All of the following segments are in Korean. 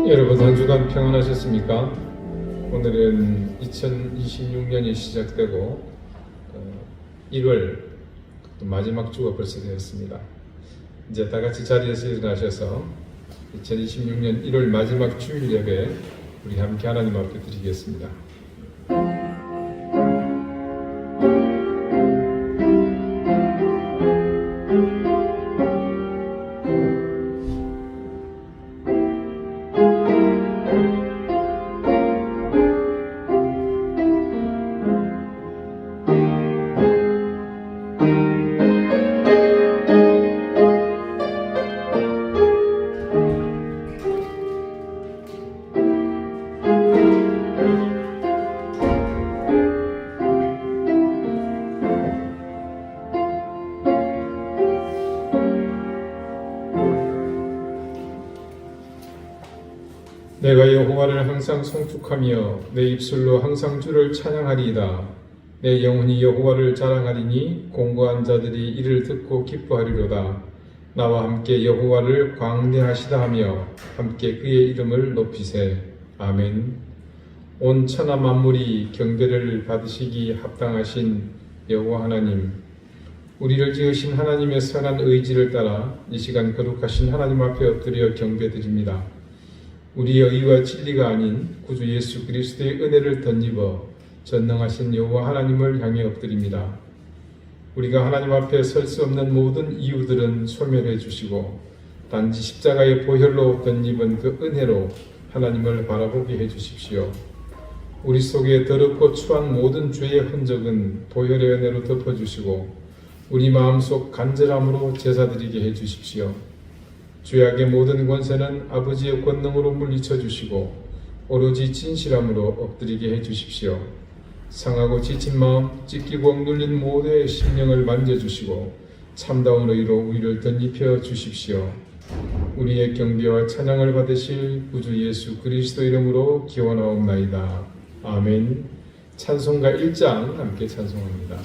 여러분 한 주간 평안하셨습니까? 오늘은 2026년이 시작되고 1월 마지막 주가 벌써 되었습니다. 이제 다 같이 자리에서 일어나셔서 2026년 1월 마지막 주일 예배 우리 함께 하나님 앞에 드리겠습니다. 내가 여호와를 항상 송축하며 내 입술로 항상 주를 찬양하리이다. 내 영혼이 여호와를 자랑하리니 공고한 자들이 이를 듣고 기뻐하리로다. 나와 함께 여호와를 광대하시다 하며 함께 그의 이름을 높이세. 아멘. 온 천하 만물이 경배를 받으시기 합당하신 여호와 하나님, 우리를 지으신 하나님의 선한 의지를 따라 이 시간 거룩하신 하나님 앞에 엎드려 경배드립니다. 우리의 의와 진리가 아닌 구주 예수 그리스도의 은혜를 덧입어 전능하신 여호와 하나님을 향해 엎드립니다. 우리가 하나님 앞에 설 수 없는 모든 이유들은 소멸해 주시고 단지 십자가의 보혈로 덧입은 그 은혜로 하나님을 바라보게 해 주십시오. 우리 속에 더럽고 추한 모든 죄의 흔적은 보혈의 은혜로 덮어주시고 우리 마음속 간절함으로 제사드리게 해 주십시오. 죄악의 모든 권세는 아버지의 권능으로 물리쳐 주시고 오로지 진실함으로 엎드리게 해 주십시오. 상하고 지친 마음, 찢기고 억눌린 모두의 심령을 만져주시고 참다운 의로 우리를 덧입혀 주십시오. 우리의 경배와 찬양을 받으실 구주 예수 그리스도 이름으로 기원하옵나이다. 아멘. 찬송가 1장 함께 찬송합니다.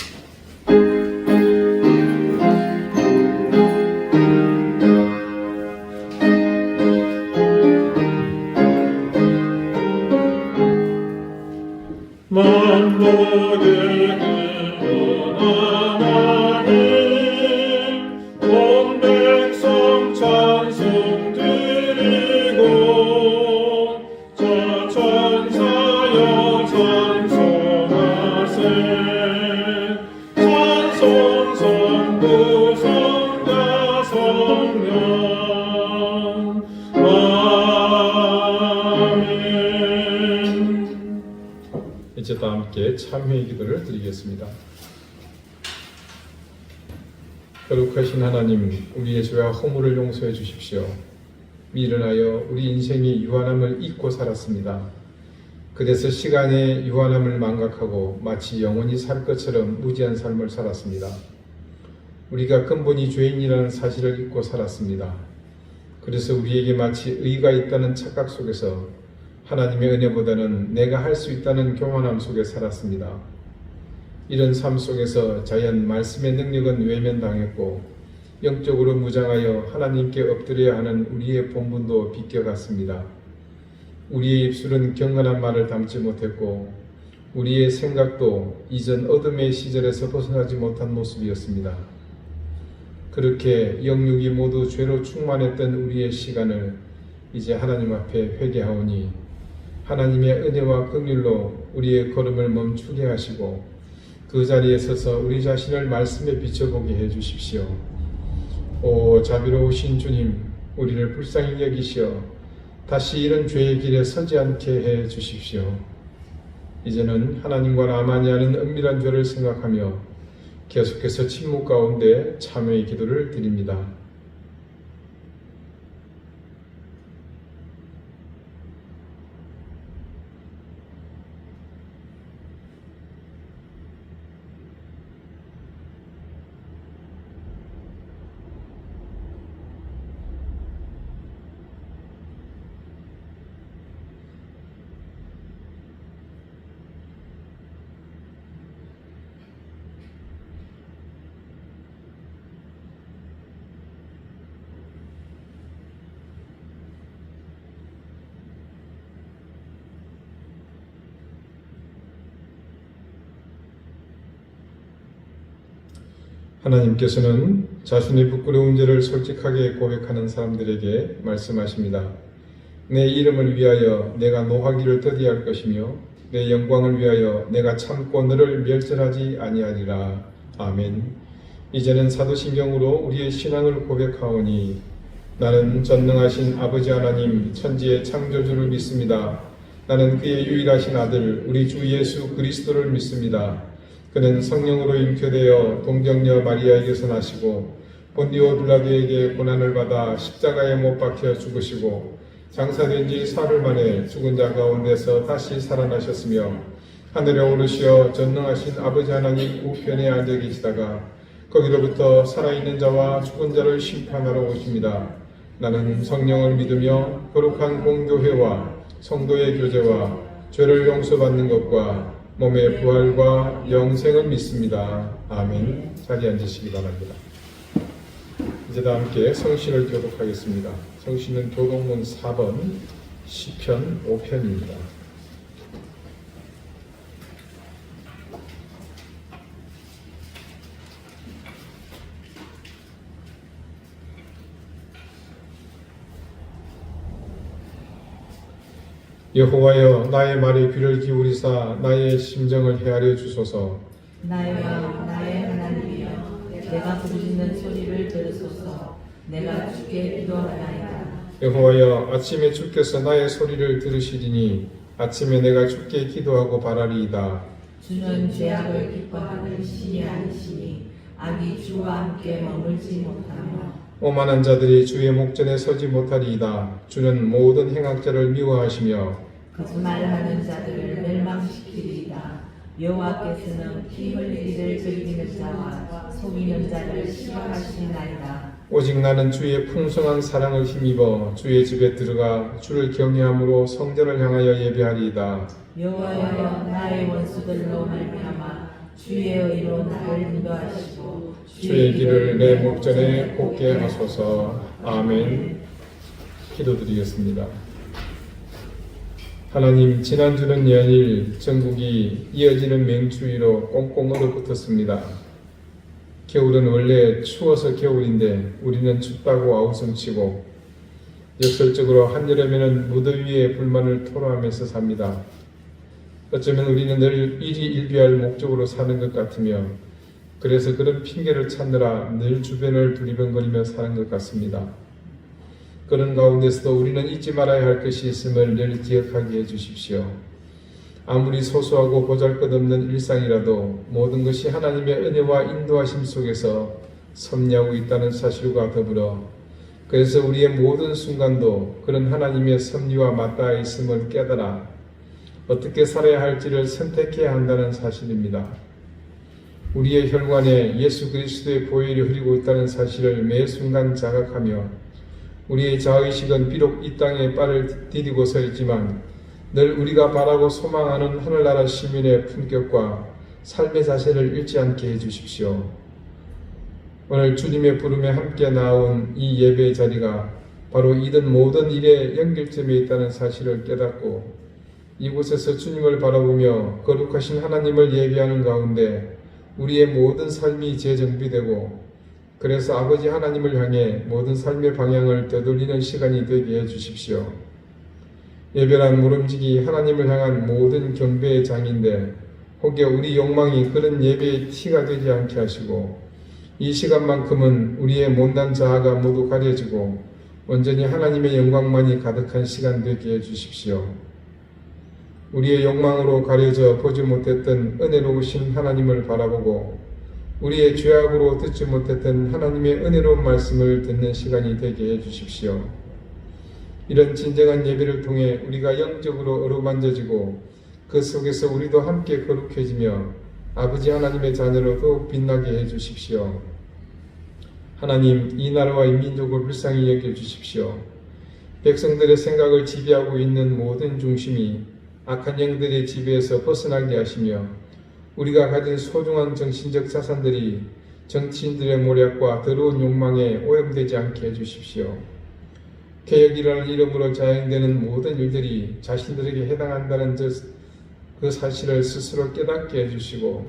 이제 다 함께 참회의 기도를 드리겠습니다. 거룩하신 하나님, 우리의 죄와 허물을 용서해 주십시오. 미련하여 우리 인생의 유한함을 잊고 살았습니다. 그래서 시간의 유한함을 망각하고 마치 영원히 살 것처럼 무지한 삶을 살았습니다. 우리가 근본이 죄인이라는 사실을 잊고 살았습니다. 그래서 우리에게 마치 의가 있다는 착각 속에서 하나님의 은혜보다는 내가 할 수 있다는 교만함 속에 살았습니다. 이런 삶 속에서 자연 말씀의 능력은 외면당했고 영적으로 무장하여 하나님께 엎드려야 하는 우리의 본분도 비껴갔습니다. 우리의 입술은 경건한 말을 담지 못했고 우리의 생각도 이전 어둠의 시절에서 벗어나지 못한 모습이었습니다. 그렇게 영육이 모두 죄로 충만했던 우리의 시간을 이제 하나님 앞에 회개하오니 하나님의 은혜와 긍휼로 우리의 걸음을 멈추게 하시고 그 자리에 서서 우리 자신을 말씀에 비춰보게 해주십시오. 오 자비로우신 주님, 우리를 불쌍히 여기시어 다시 이런 죄의 길에 서지 않게 해주십시오. 이제는 하나님과 나만이 아는 은밀한 죄를 생각하며 계속해서 침묵 가운데 참회의 기도를 드립니다. 하나님께서는 자신의 부끄러운 죄를 솔직하게 고백하는 사람들에게 말씀하십니다. 내 이름을 위하여 내가 노하기를 더디할 것이며 내 영광을 위하여 내가 참고 너를 멸절하지 아니하리라. 아멘. 이제는 사도신경으로 우리의 신앙을 고백하오니 나는 전능하신 아버지 하나님 천지의 창조주를 믿습니다. 나는 그의 유일하신 아들 우리 주 예수 그리스도를 믿습니다. 그는 성령으로 잉태되어 동정녀 마리아에게서 나시고 본디오 빌라도에게 고난을 받아 십자가에 못 박혀 죽으시고 장사된 지 사흘 만에 죽은 자 가운데서 다시 살아나셨으며 하늘에 오르시어 전능하신 아버지 하나님 우편에 앉아 계시다가 거기로부터 살아있는 자와 죽은 자를 심판하러 오십니다. 나는 성령을 믿으며 거룩한 공교회와 성도의 교제와 죄를 용서받는 것과 몸의 부활과 영생을 믿습니다. 아멘. 자리에 앉으시기 바랍니다. 이제 다 함께 성신을 교독하겠습니다. 성신은 교독문 4번 시편 5편입니다. 여호와여 나의 말에 귀를 기울이사 나의 심정을 헤아려 주소서. 나의 왕 나의 하나님이여 내가 부르짖는 소리를 들으소서. 내가 주께 기도하나이다. 여호와여 아침에 주께서 나의 소리를 들으시리니 아침에 내가 주께 기도하고 바라리이다. 주는 죄악을 기뻐하는 신이 아니시니 악이 주와 함께 머물지 못하며 오만한 자들이 주의 목전에 서지 못하리이다. 주는 모든 행악자를 미워하시며 거짓말하는 자들을 멸망시키리이다. 여호와께서는 피 흘리기를 즐기는 자와 속이는 자를 싫어하시나이다. 오직 나는 주의 풍성한 사랑을 힘입어 주의 집에 들어가 주를 경외함으로 성전을 향하여 예배하리이다. 여호와여 나의 원수들로 말미암아 주의 의로 나를 인도하시고 주의 길을 내 목전에 곱게 하소서. 아멘. 기도드리겠습니다. 하나님, 지난주는 연일 전국이 이어지는 맹추위로 꽁꽁 얼어붙었습니다. 겨울은 원래 추워서 겨울인데 우리는 춥다고 아우성치고 역설적으로 한여름에는 무더위에 불만을 토로하면서 삽니다. 어쩌면 우리는 늘 일희일비할 목적으로 사는 것 같으며 그래서 그런 핑계를 찾느라 늘 주변을 두리번거리며 사는 것 같습니다. 그런 가운데서도 우리는 잊지 말아야 할 것이 있음을 늘 기억하게 해주십시오. 아무리 소소하고 보잘것없는 일상이라도 모든 것이 하나님의 은혜와 인도하심 속에서 섭리하고 있다는 사실과 더불어 그래서 우리의 모든 순간도 그런 하나님의 섭리와 맞닿아 있음을 깨달아 어떻게 살아야 할지를 선택해야 한다는 사실입니다. 우리의 혈관에 예수 그리스도의 보혈이 흐르고 있다는 사실을 매 순간 자각하며 우리의 자의식은 비록 이 땅에 발을 디디고 서 있지만 늘 우리가 바라고 소망하는 하늘나라 시민의 품격과 삶의 자세를 잃지 않게 해주십시오. 오늘 주님의 부름에 함께 나온 이 예배의 자리가 바로 이든 모든 일의 연결점에 있다는 사실을 깨닫고 이곳에서 주님을 바라보며 거룩하신 하나님을 예배하는 가운데 우리의 모든 삶이 재정비되고 그래서 아버지 하나님을 향해 모든 삶의 방향을 되돌리는 시간이 되게 해주십시오. 예배란 모름지기 하나님을 향한 모든 경배의 장인데 혹여 우리 욕망이 그런 예배의 티가 되지 않게 하시고 이 시간만큼은 우리의 못난 자아가 모두 가려지고 온전히 하나님의 영광만이 가득한 시간 되게 해주십시오. 우리의 욕망으로 가려져 보지 못했던 은혜로우신 하나님을 바라보고 우리의 죄악으로 듣지 못했던 하나님의 은혜로운 말씀을 듣는 시간이 되게 해주십시오. 이런 진정한 예배를 통해 우리가 영적으로 어루만져지고 그 속에서 우리도 함께 거룩해지며 아버지 하나님의 자녀로 더욱 빛나게 해주십시오. 하나님, 이 나라와 이 민족을 불쌍히 여겨주십시오. 백성들의 생각을 지배하고 있는 모든 중심이 악한 영들의 지배에서 벗어나게 하시며 우리가 가진 소중한 정신적 자산들이 정치인들의 모략과 더러운 욕망에 오염되지 않게 해주십시오. 개혁이라는 이름으로 자행되는 모든 일들이 자신들에게 해당한다는 그 사실을 스스로 깨닫게 해주시고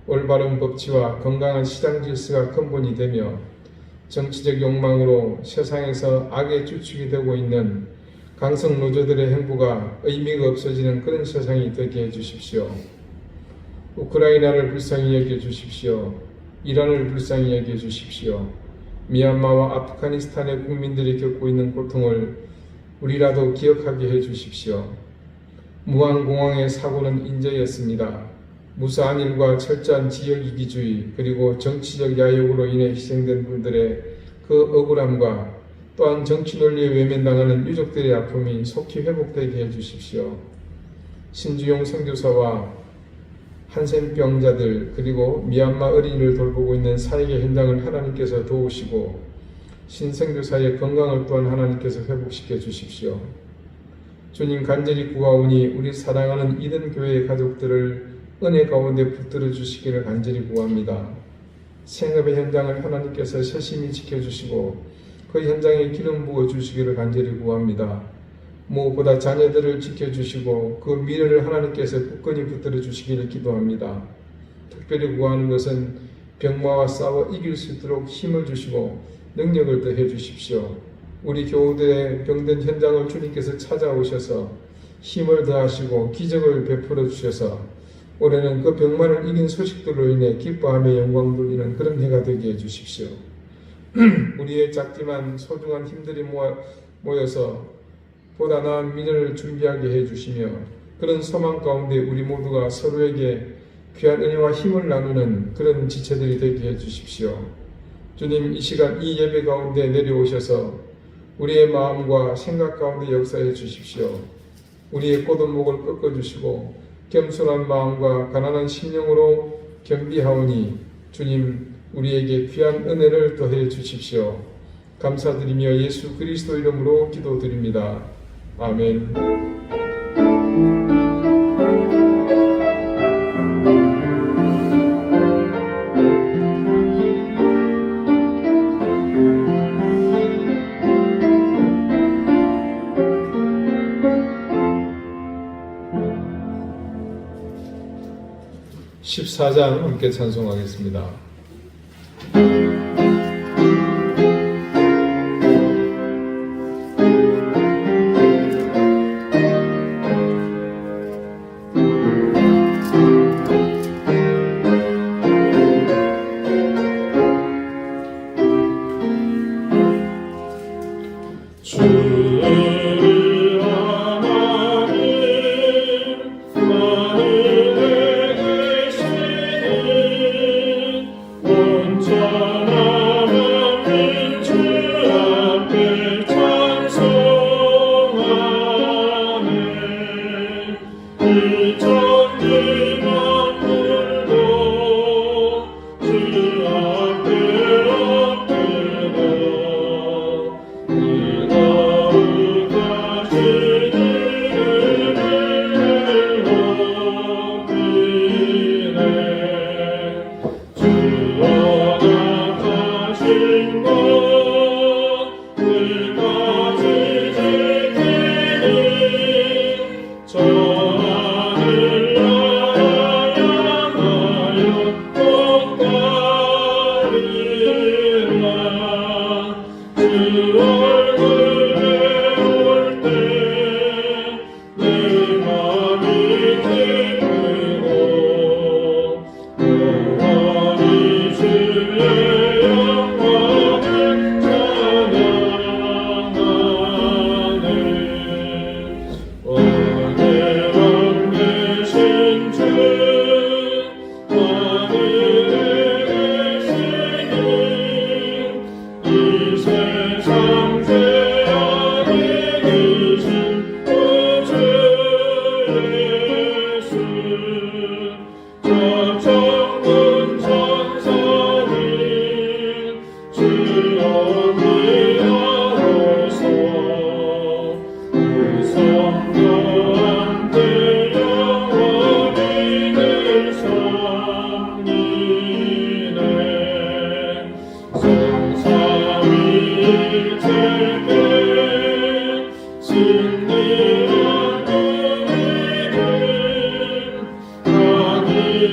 올바른 법치와 건강한 시장 질서가 근본이 되며 정치적 욕망으로 세상에서 악의 주축이 되고 있는 강성 노조들의 행보가 의미가 없어지는 그런 세상이 되게 해주십시오. 우크라이나를 불쌍히 여겨주십시오. 이란을 불쌍히 여겨주십시오. 미얀마와 아프가니스탄의 국민들이 겪고 있는 고통을 우리라도 기억하게 해주십시오. 무안공항의 사고는 인재였습니다. 무사한 일과 철저한 지역이기주의 그리고 정치적 야욕으로 인해 희생된 분들의 그 억울함과 또한 정치 논리에 외면당하는 유족들의 아픔이 속히 회복되게 해주십시오. 신주용 선교사와 한센병자들 그리고 미얀마 어린이를 돌보고 있는 사역의 현장을 하나님께서 도우시고 신선교사의 건강을 또한 하나님께서 회복시켜 주십시오. 주님 간절히 구하오니 우리 사랑하는 이든 교회의 가족들을 은혜 가운데 붙들어 주시기를 간절히 구합니다. 생업의 현장을 하나님께서 세심히 지켜주시고 그 현장에 기름 부어 주시기를 간절히 구합니다. 무엇보다 자녀들을 지켜주시고 그 미래를 하나님께서 굳건히 붙들어 주시기를 기도합니다. 특별히 구하는 것은 병마와 싸워 이길 수 있도록 힘을 주시고 능력을 더해 주십시오. 우리 교우들의 병든 현장을 주님께서 찾아오셔서 힘을 더하시고 기적을 베풀어 주셔서 올해는 그 병마를 이긴 소식들로 인해 기뻐하며 영광 돌리는 그런 해가 되게 해주십시오. 우리의 작지만 소중한 힘들이 모여서 보다 나은 미래를 준비하게 해주시며 그런 소망 가운데 우리 모두가 서로에게 귀한 은혜와 힘을 나누는 그런 지체들이 되게 해주십시오. 주님, 이 시간 이 예배 가운데 내려오셔서 우리의 마음과 생각 가운데 역사해 주십시오. 우리의 꼬든목을 꺾어주시고 겸손한 마음과 가난한 심령으로 경비하오니 주님, 우리에게 귀한 은혜를 더해 주십시오. 감사드리며 예수 그리스도 이름으로 기도드립니다. 아멘. (14장) 함께 찬송하겠습니다.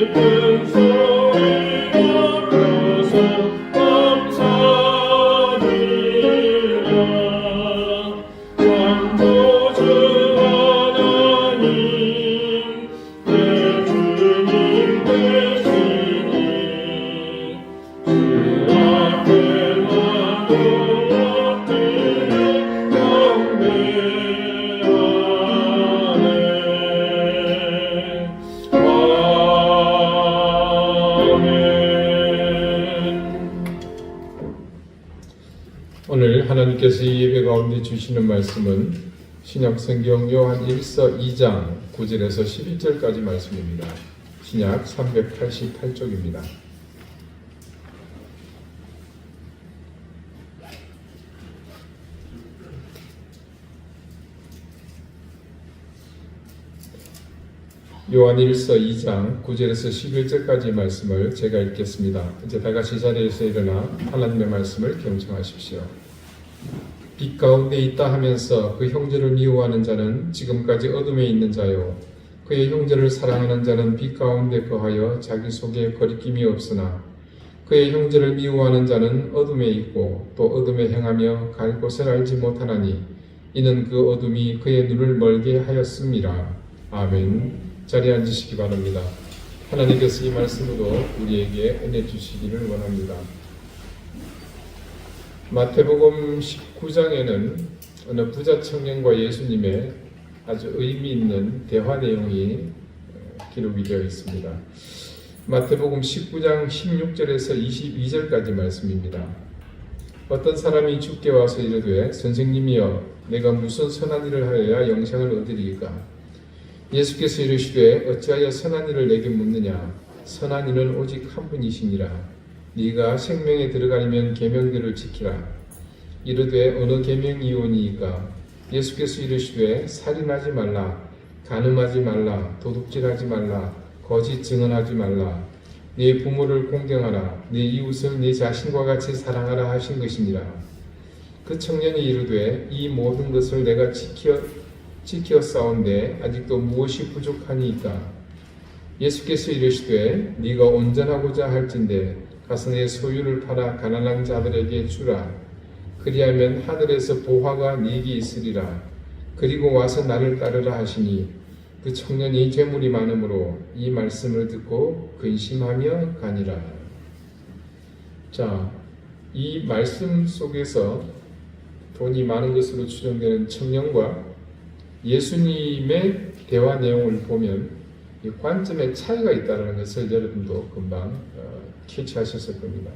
깊은 가운데 주시는 말씀은 신약성경 요한 1서 2장 9절에서 11절까지 말씀입니다. 신약 388쪽입니다. 요한 1서 2장 9절에서 11절까지 말씀을 제가 읽겠습니다. 이제 다 같이 자리에서 일어나 하나님의 말씀을 경청하십시오. 빛 가운데 있다 하면서 그 형제를 미워하는 자는 지금까지 어둠에 있는 자요. 그의 형제를 사랑하는 자는 빛 가운데 거하여 자기 속에 거리낌이 없으나 그의 형제를 미워하는 자는 어둠에 있고 또 어둠에 행하며 갈 곳을 알지 못하나니 이는 그 어둠이 그의 눈을 멀게 하였음이라. 아멘. 자리에 앉으시기 바랍니다. 하나님께서 이 말씀으로 우리에게 은혜 주시기를 원합니다. 마태복음 19장에는 어느 부자 청년과 예수님의 아주 의미 있는 대화 내용이 기록이 되어 있습니다. 마태복음 19장 16절에서 22절까지 말씀입니다. 어떤 사람이 주께 와서 이르되 선생님이여 내가 무슨 선한 일을 하여야 영생을 얻으리이까? 예수께서 이르시되 어찌하여 선한 일을 내게 묻느냐? 선한 이는 오직 한 분이시니라. 네가 생명에 들어가려면 계명들을 지키라. 이르되 어느 계명이오니이까? 예수께서 이르시되 살인하지 말라, 간음하지 말라, 도둑질하지 말라, 거짓 증언하지 말라, 네 부모를 공경하라, 네 이웃을 네 자신과 같이 사랑하라 하신 것이니라. 그 청년이 이르되 이 모든 것을 내가 지켜 싸운데 아직도 무엇이 부족하니이까? 예수께서 이르시되 네가 온전하고자 할진대 가서 내 소유를 팔아 가난한 자들에게 주라. 그리하면 하늘에서 보화가 네게 있으리라. 그리고 와서 나를 따르라 하시니 그 청년이 재물이 많으므로 이 말씀을 듣고 근심하며 가니라. 자, 이 말씀 속에서 돈이 많은 것으로 추정되는 청년과 예수님의 대화 내용을 보면 이 관점의 차이가 있다는 것을 여러분도 금방 캐치하셨을 겁니다.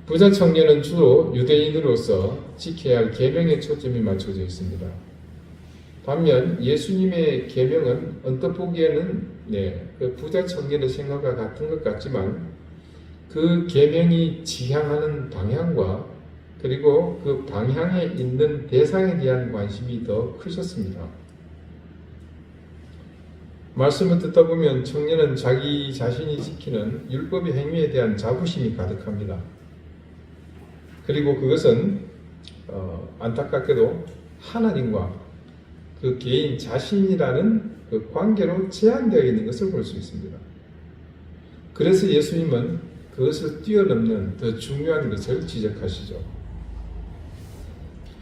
부자 청년은 주로 유대인으로서 지켜야 할 계명에 초점이 맞춰져 있습니다. 반면 예수님의 계명은 언뜻 보기에는 그 부자 청년의 생각과 같은 것 같지만 그 계명이 지향하는 방향과 그리고 그 방향에 있는 대상에 대한 관심이 더 크셨습니다. 말씀을 듣다 보면 청년은 자기 자신이 지키는 율법의 행위에 대한 자부심이 가득합니다. 그리고 그것은 안타깝게도 하나님과 그 개인 자신이라는 그 관계로 제한되어 있는 것을 볼 수 있습니다. 그래서 예수님은 그것을 뛰어넘는 더 중요한 것을 지적하시죠.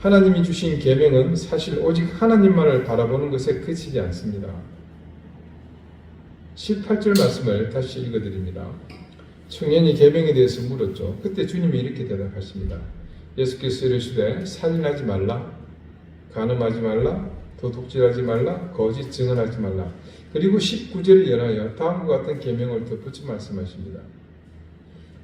하나님이 주신 계명은 사실 오직 하나님만을 바라보는 것에 그치지 않습니다. 18절 말씀을 다시 읽어드립니다. 청년이 계명에 대해서 물었죠. 그때 주님이 이렇게 대답하십니다. 예수께서 이르시되 살인하지 말라, 간음하지 말라, 도둑질하지 말라, 거짓 증언하지 말라. 그리고 19절을 연하여 다음과 같은 계명을 덧붙여 말씀하십니다.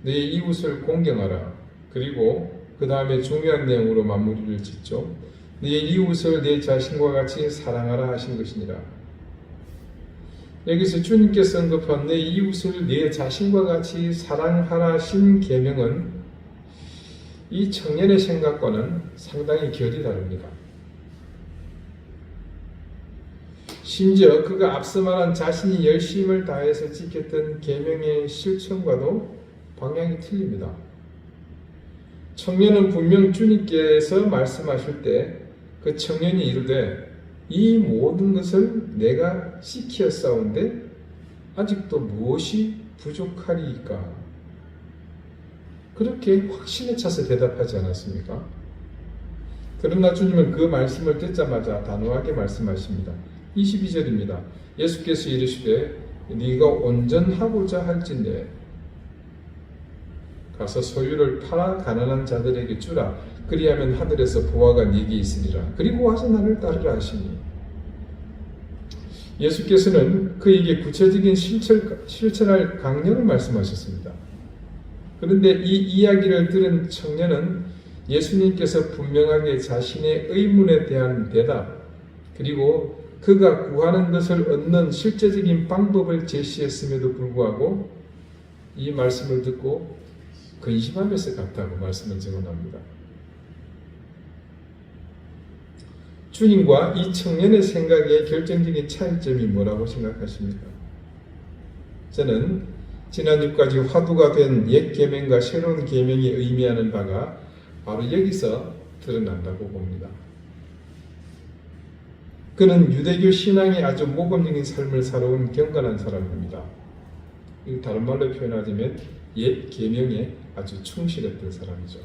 네 이웃을 공경하라. 그리고 그 다음에 중요한 내용으로 마무리를 짓죠. 네 이웃을 내 자신과 같이 사랑하라 하신 것이니라. 여기서 주님께서 언급한 내 이웃을 내 자신과 같이 사랑하라 하신 계명은 이 청년의 생각과는 상당히 결이 다릅니다. 심지어 그가 앞서 말한 자신이 열심을 다해서 지켰던 계명의 실천과도 방향이 틀립니다. 청년은 분명 주님께서 말씀하실 때 그 청년이 이르되 이 모든 것을 내가 지켜 싸운데 아직도 무엇이 부족하리이까? 그렇게 확신에 차서 대답하지 않았습니까? 그러나 주님은 그 말씀을 듣자마자 단호하게 말씀하십니다. 22절입니다. 예수께서 이르시되 네가 온전하고자 할진대 가서 소유를 팔아 가난한 자들에게 주라. 그리하면 하늘에서 보화가 네게 있으리라. 그리고 와서 나를 따르라 하시니 예수께서는 그에게 구체적인 실천할 강령을 말씀하셨습니다. 그런데 이 이야기를 들은 청년은 예수님께서 분명하게 자신의 의문에 대한 대답, 그리고 그가 구하는 것을 얻는 실제적인 방법을 제시했음에도 불구하고 이 말씀을 듣고 근심하면서 갔다고 말씀을 증언합니다. 주님과 이 청년의 생각의 결정적인 차이점이 뭐라고 생각하십니까? 저는 지난주까지 화두가 된 옛 계명과 새로운 계명이 의미하는 바가 바로 여기서 드러난다고 봅니다. 그는 유대교 신앙의 아주 모범적인 삶을 살아온 경건한 사람입니다. 다른 말로 표현하자면 옛 계명에 아주 충실했던 사람이죠.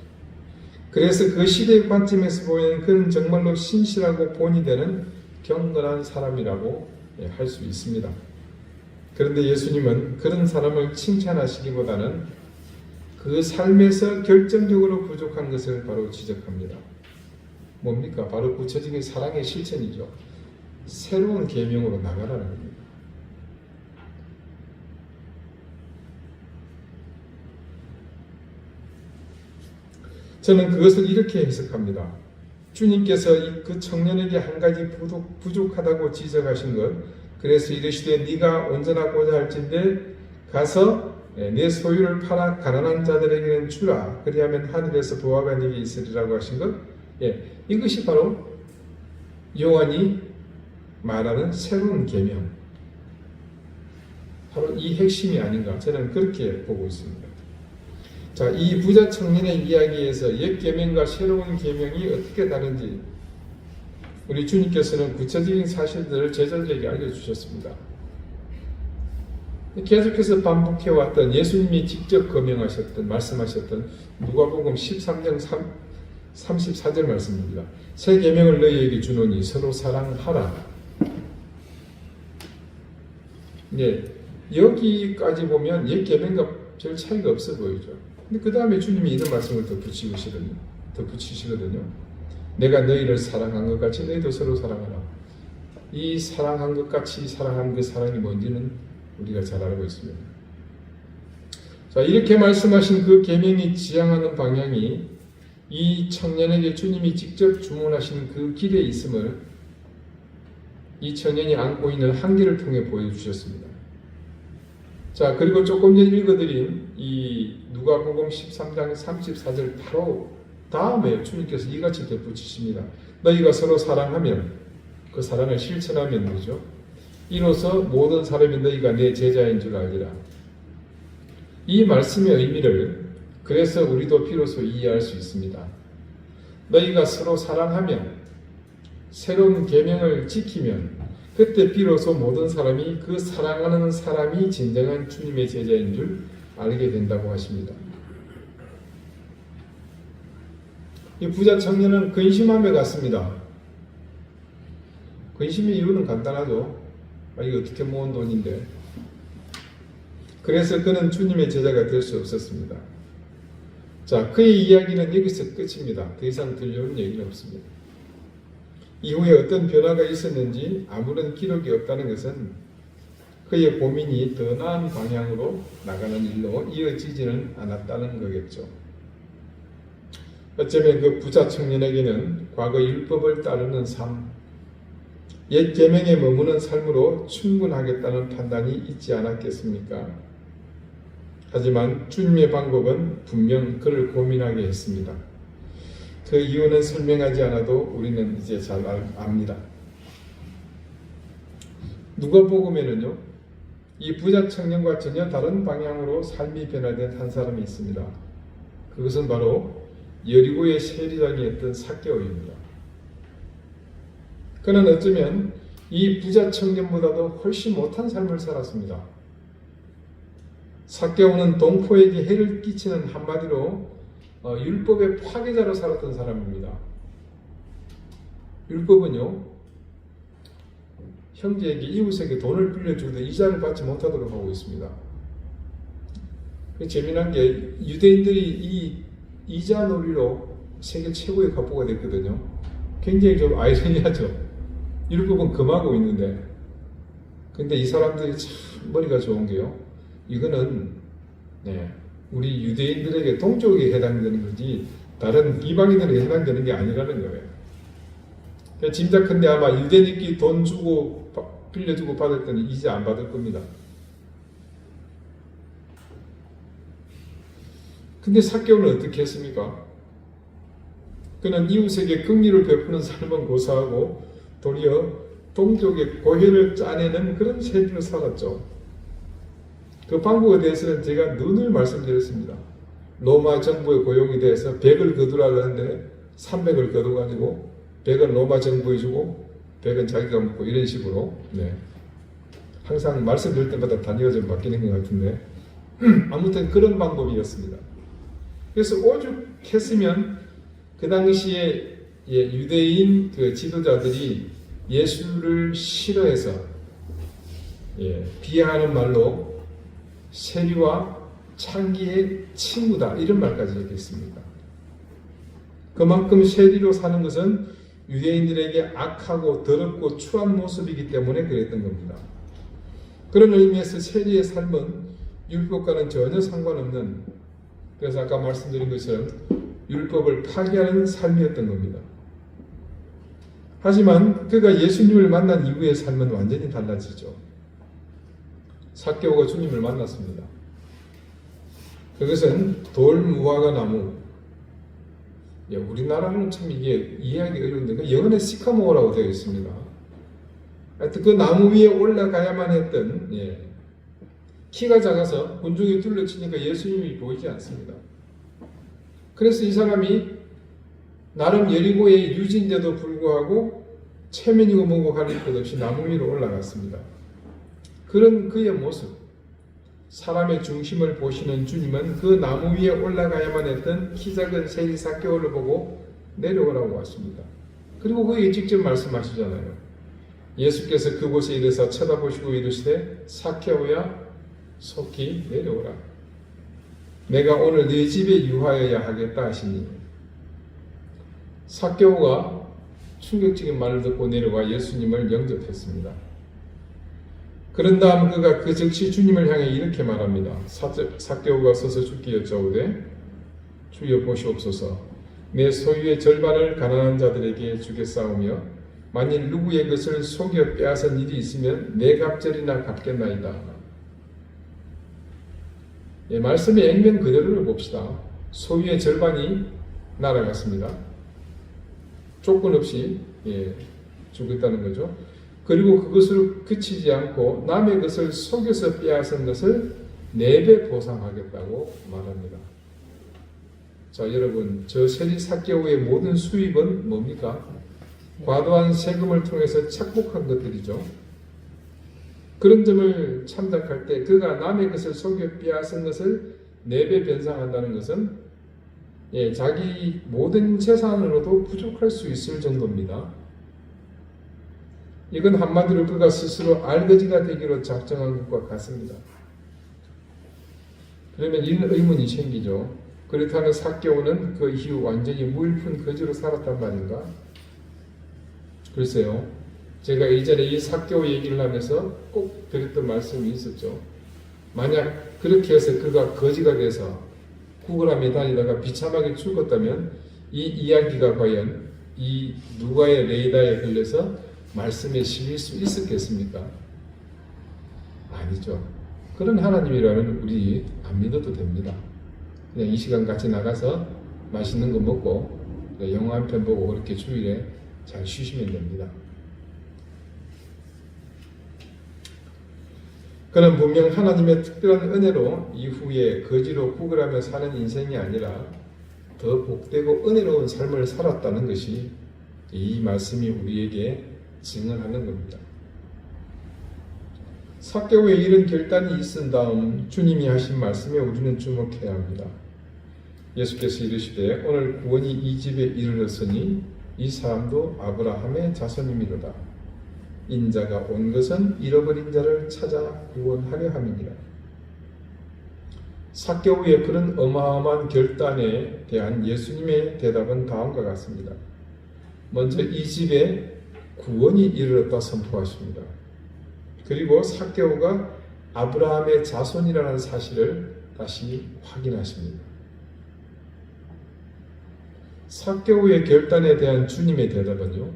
그래서 그 시대의 관점에서 보면 그는 정말로 신실하고 본이 되는 경건한 사람이라고 할 수 있습니다. 그런데 예수님은 그런 사람을 칭찬하시기보다는 그 삶에서 결정적으로 부족한 것을 바로 지적합니다. 뭡니까? 바로 구체적인 사랑의 실천이죠. 새로운 계명으로 나가라는 겁니다. 저는 그것을 이렇게 해석합니다. 주님께서 그 청년에게 한 가지 부족하다고 지적하신 것, 그래서 이르시되 네가 온전하고자 할진대 가서 내 소유를 팔아 가난한 자들에게는 주라. 그리하면 하늘에서 보화가 네게 있으리라고 하신 것, 이것이 바로 요한이 말하는 새로운 계명, 바로 이 핵심이 아닌가 저는 그렇게 보고 있습니다. 자, 이 부자 청년의 이야기에서 옛 계명과 새로운 계명이 어떻게 다른지 우리 주님께서는 구체적인 사실들을 제자들에게 알려주셨습니다. 계속해서 반복해왔던 예수님이 직접 거명하셨던 말씀하셨던 누가복음 13장 34절 말씀입니다. 새 계명을 너희에게 주노니 서로 사랑하라. 여기까지 보면 옛 계명과 별 차이가 없어 보이죠. 근데 그 다음에 주님이 이런 말씀을 덧붙이시거든요. 내가 너희를 사랑한 것 같이 너희도 서로 사랑하라. 이 사랑한 것 같이 사랑한 그 사랑이 뭔지는 우리가 잘 알고 있습니다. 자, 이렇게 말씀하신 그 계명이 지향하는 방향이 이 청년에게 주님이 직접 주문하신 그 길에 있음을 이 청년이 안고 있는 한계를 통해 보여주셨습니다. 자, 그리고 조금 전에 읽어드린 이 누가복음 13장 34절 바로 다음에 주님께서 이같이 덧붙이십니다. 너희가 서로 사랑하면, 그 사랑을 실천하면 되죠. 이로써 모든 사람이 너희가 내 제자인 줄 알리라. 이 말씀의 의미를 그래서 우리도 비로소 이해할 수 있습니다. 너희가 서로 사랑하면, 새로운 계명을 지키면 그때 비로소 모든 사람이 그 사랑하는 사람이 진정한 주님의 제자인 줄 알게 된다고 하십니다. 이 부자 청년은 근심함에 갔습니다. 근심의 이유는 간단하죠. 이거 어떻게 모은 돈인데. 그래서 그는 주님의 제자가 될 수 없었습니다. 자, 그의 이야기는 여기서 끝입니다. 더 이상 들려오는 얘기는 없습니다. 이후에 어떤 변화가 있었는지 아무런 기록이 없다는 것은 그의 고민이 더 나은 방향으로 나가는 일로 이어지지는 않았다는 거겠죠. 어쩌면 그 부자 청년에게는 과거 율법을 따르는 삶, 옛 계명에 머무는 삶으로 충분하겠다는 판단이 있지 않았겠습니까? 하지만 주님의 방법은 분명 그를 고민하게 했습니다. 그 이유는 설명하지 않아도 우리는 이제 잘 압니다. 누가복음에는요, 이 부자 청년과 전혀 다른 방향으로 삶이 변화된 한 사람이 있습니다. 그것은 바로 여리고의 세리장이었던 삭개오입니다. 그는 어쩌면 이 부자 청년보다도 훨씬 못한 삶을 살았습니다. 삭개오는 동포에게 해를 끼치는 한마디로 율법의 파괴자로 살았던 사람입니다. 율법은요, 형제에게 이웃에게 돈을 빌려주되 이자를 받지 못하도록 하고 있습니다. 재미난 게 유대인들이 이 이자 놀이로 세계 최고의 갑부가 됐거든요. 굉장히 좀 아이러니하죠. 율법은 금하고 있는데, 근데 이 사람들이 참 머리가 좋은 게요, 이거는 우리 유대인들에게 동족에 해당되는 거지 다른 이방인들은 해당되는 게 아니라는 거예요. 그러니까 짐작컨대 아마 유대인끼리 돈 주고 빌려주고 받았더니 이제 안 받을 겁니다. 근데 삭개오는 어떻게 했습니까? 그는 이웃에게 긍휼을 베푸는 삶은 고사하고 도리어 동족의 고혈을 짜내는 그런 세리로 살았죠. 그 방법에 대해서는 제가 늘 말씀드렸습니다. 로마 정부에 고용이 돼서 100을 거두라고 하는데 300을 거둬가지고 100은 로마 정부에 주고 100은 자기가 먹고 이런 식으로 항상 말씀드릴 때마다 단위가 좀 바뀌는 것 같은데 아무튼 그런 방법이었습니다. 그래서 오죽했으면 그 당시에 유대인 그 지도자들이 예수를 싫어해서 비하하는 말로 세리와 창기의 친구다 이런 말까지 얘기했습니다. 그만큼 세리로 사는 것은 유대인들에게 악하고 더럽고 추한 모습이기 때문에 그랬던 겁니다. 그런 의미에서 세리의 삶은 율법과는 전혀 상관없는, 그래서 아까 말씀드린 것처럼 율법을 파기하는 삶이었던 겁니다. 하지만 그가 예수님을 만난 이후의 삶은 완전히 달라지죠. 삭개오가 주님을 만났습니다. 그것은 돌무화과 나무. 우리나라는 참 이게 이해하기 어려운데 그 영어에 시카모라고 되어 있습니다. 하여튼 그 나무 위에 올라가야만 했던 키가 작아서 군중이 둘러치니까 예수님이 보이지 않습니다. 그래서 이 사람이 나름 여리고의 유지인데도 불구하고 체면이고 뭐고 가릴 것 없이 나무 위로 올라갔습니다. 그런 그의 모습, 사람의 중심을 보시는 주님은 그 나무 위에 올라가야만 했던 키 작은 세리 삭개오를 보고 내려오라고 왔습니다. 그리고 그에게 직접 말씀하시잖아요. 예수께서 그곳에 이르사 쳐다보시고 이르시되 삭개오야 속히 내려오라. 내가 오늘 네 집에 유하여야 하겠다 하시니, 삭개오가 충격적인 말을 듣고 내려와 예수님을 영접했습니다. 그런 다음 그가 그 즉시 주님을 향해 이렇게 말합니다. 삭개오가 서서 주께 여짜오되 주여 보시옵소서, 내 소유의 절반을 가난한 자들에게 주겠사오며 만일 누구의 것을 속여 빼앗은 일이 있으면 네 갑절이나 갚겠나이다. 말씀의 액면 그대로를 봅시다. 소유의 절반이 날아갔습니다. 조건 없이 주겠다는 거죠. 그리고 그것으로 그치지 않고 남의 것을 속여서 빼앗은 것을 4배 보상하겠다고 말합니다. 자, 여러분, 저 세리 삭개오의 모든 수입은 뭡니까? 과도한 세금을 통해서 착복한 것들이죠. 그런 점을 참작할 때 그가 남의 것을 속여 빼앗은 것을 4배 변상한다는 것은 자기 모든 재산으로도 부족할 수 있을 정도입니다. 이건 한마디로 그가 스스로 알거지가 되기로 작정한 것과 같습니다. 그러면 이런 의문이 생기죠. 그렇다면 삭개오는 그 이후 완전히 무일푼 거지로 살았단 말인가? 글쎄요. 제가 이전에 이 삭개오 얘기를 하면서 꼭 드렸던 말씀이 있었죠. 만약 그렇게 해서 그가 거지가 돼서 구걸하며 다니다가 비참하게 죽었다면 이 이야기가 과연 이 누가의 레이다에 걸려서 말씀에 실릴 수 있었겠습니까? 아니죠. 그런 하나님이라면 우리 안 믿어도 됩니다. 그냥 이 시간 같이 나가서 맛있는 거 먹고 영화 한 편 보고 그렇게 주일에 잘 쉬시면 됩니다. 그는 분명 하나님의 특별한 은혜로 이후에 거지로 구걸하며 사는 인생이 아니라 더 복되고 은혜로운 삶을 살았다는 것이 이 말씀이 우리에게 증언하는 겁니다. 삭개오의 이런 결단이 있은 다음 주님이 하신 말씀에 우리는 주목해야 합니다. 예수께서 이르시되 오늘 구원이 이 집에 이르렀으니 이 사람도 아브라함의 자손이미로다. 인자가 온 것은 잃어버린 자를 찾아 구원하려 함이니라. 삭개오의 그런 어마어마한 결단에 대한 예수님의 대답은 다음과 같습니다. 먼저 이 집에 구원이 이르렀다 선포하십니다. 그리고 삭개오가 아브라함의 자손이라는 사실을 다시 확인하십니다. 삭개오의 결단에 대한 주님의 대답은요,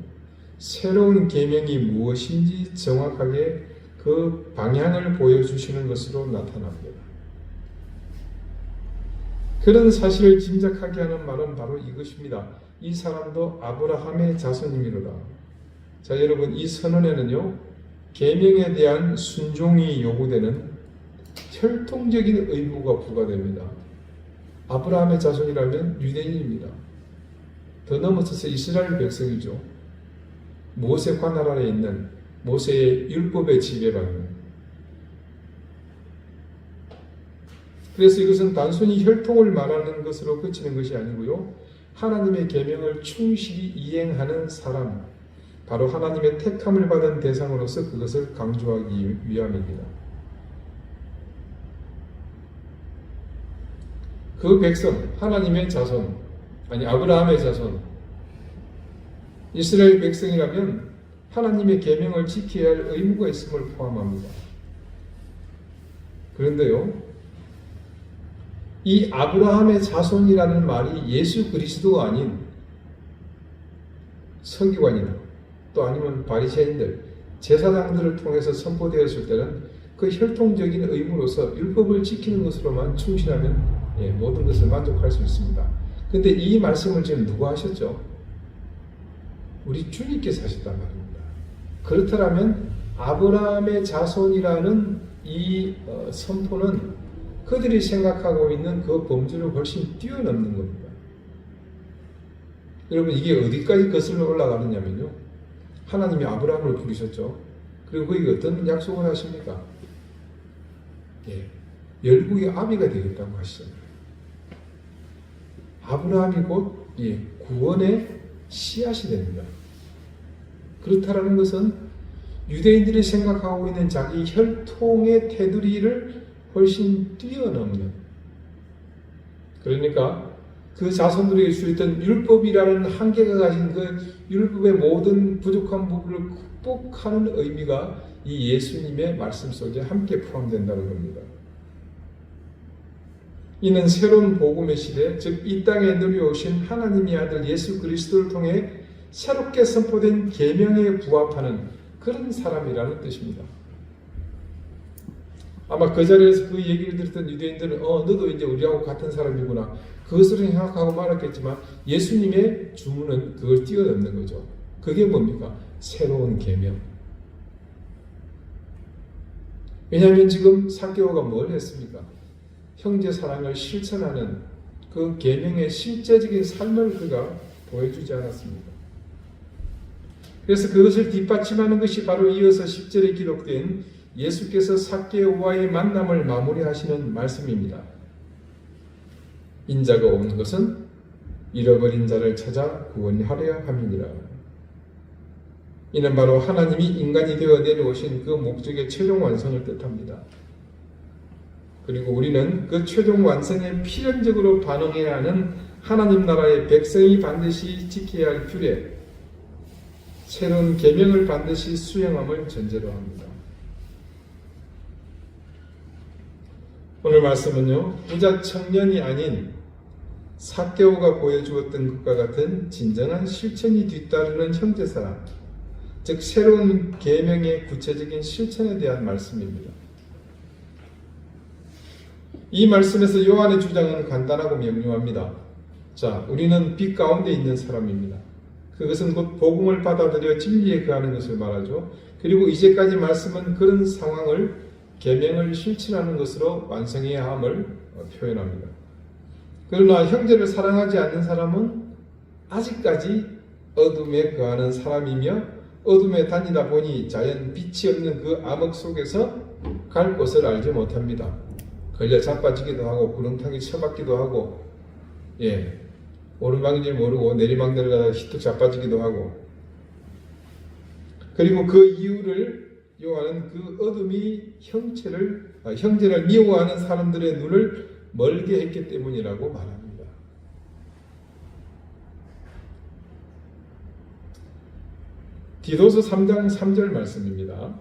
새로운 계명이 무엇인지 정확하게 그 방향을 보여주시는 것으로 나타납니다. 그런 사실을 짐작하게 하는 말은 바로 이것입니다. 이 사람도 아브라함의 자손이미로다. 자, 여러분, 이 선언에는요, 계명에 대한 순종이 요구되는 혈통적인 의무가 부과됩니다. 아브라함의 자손이라면 유대인입니다. 더 넘어서서 이스라엘 백성이죠. 모세 관할 아래 있는 모세의 율법의 지배받는. 그래서 이것은 단순히 혈통을 말하는 것으로 그치는 것이 아니고요, 하나님의 계명을 충실히 이행하는 사람, 바로 하나님의 택함을 받은 대상으로서 그것을 강조하기 위함입니다. 그 백성, 하나님의 자손, 아니 아브라함의 자손, 이스라엘 백성이라면 하나님의 계명을 지켜야 할 의무가 있음을 포함합니다. 그런데요, 이 아브라함의 자손이라는 말이 예수 그리스도가 아닌 서기관이나 또 아니면 바리새인들, 제사장들을 통해서 선포되었을 때는 그 혈통적인 의무로서 율법을 지키는 것으로만 충실하면 모든 것을 만족할 수 있습니다. 그런데 이 말씀을 지금 누가 하셨죠? 우리 주님께서 하셨단 말입니다. 그렇다면 아브라함의 자손이라는 이 선포는 그들이 생각하고 있는 그 범주를 훨씬 뛰어넘는 겁니다. 여러분, 이게 어디까지 거슬러 올라가느냐면요, 하나님이 아브라함을 부르셨죠. 그리고 그에게 어떤 약속을 하십니까? 열국의 아비가 되겠다고 하시잖아요. 아브라함이 곧 구원의 씨앗이 됩니다. 그렇다라는 것은 유대인들이 생각하고 있는 자기 혈통의 테두리를 훨씬 뛰어넘는, 그러니까 그 자손들에게 주었던 율법이라는 한계가 가진 그 율법의 모든 부족한 부분을 극복하는 의미가 이 예수님의 말씀 속에 함께 포함된다는 겁니다. 이는 새로운 복음의 시대, 즉 이 땅에 누려오신 하나님의 아들 예수 그리스도를 통해 새롭게 선포된 계명에 부합하는 그런 사람이라는 뜻입니다. 아마 그 자리에서 그 얘기를 들었던 유대인들은 너도 이제 우리하고 같은 사람이구나, 그것으로 생각하고 말았겠지만, 예수님의 주문은 그걸 뛰어넘는 거죠. 그게 뭡니까? 새로운 계명. 왜냐하면 지금 삭개오가 뭘 했습니까? 형제 사랑을 실천하는 그 계명의 실제적인 삶을 그가 보여주지 않았습니까? 그래서 그것을 뒷받침하는 것이 바로 이어서 10절에 기록된 예수께서 삭개오와의 만남을 마무리하시는 말씀입니다. 인자가 오는 것은 잃어버린 자를 찾아 구원하려 함이니라. 이는 바로 하나님이 인간이 되어 내려오신 그 목적의 최종 완성을 뜻합니다. 그리고 우리는 그 최종 완성에 필연적으로 반응해야 하는 하나님 나라의 백성이 반드시 지켜야 할 규례, 새로운 계명을 반드시 수행함을 전제로 합니다. 오늘 말씀은요, 부자 청년이 아닌 삭개오가 보여주었던 것과 같은 진정한 실천이 뒤따르는 형제사랑, 즉 새로운 계명의 구체적인 실천에 대한 말씀입니다. 이 말씀에서 요한의 주장은 간단하고 명료합니다. 자, 우리는 빛 가운데 있는 사람입니다. 그것은 곧 복음을 받아들여 진리에 거하는 것을 말하죠. 그리고 이제까지 말씀은 그런 상황을 계명을 실천하는 것으로 완성해야 함을 표현합니다. 그러나 형제를 사랑하지 않는 사람은 아직까지 어둠에 거하는 사람이며, 어둠에 다니다 보니 자연 빛이 없는 그 암흑 속에서 갈 곳을 알지 못합니다. 걸려 자빠지기도 하고 구렁텅이 쳐박기도 하고, 오르막인지 모르고 내리막 내려가다가 히뜩 자빠지기도 하고, 그리고 그 이유를 요한은 그 어둠이 형제를 미워하는 사람들의 눈을 멀게 했기 때문이라고 말합니다. 디도서 3장 3절 말씀입니다.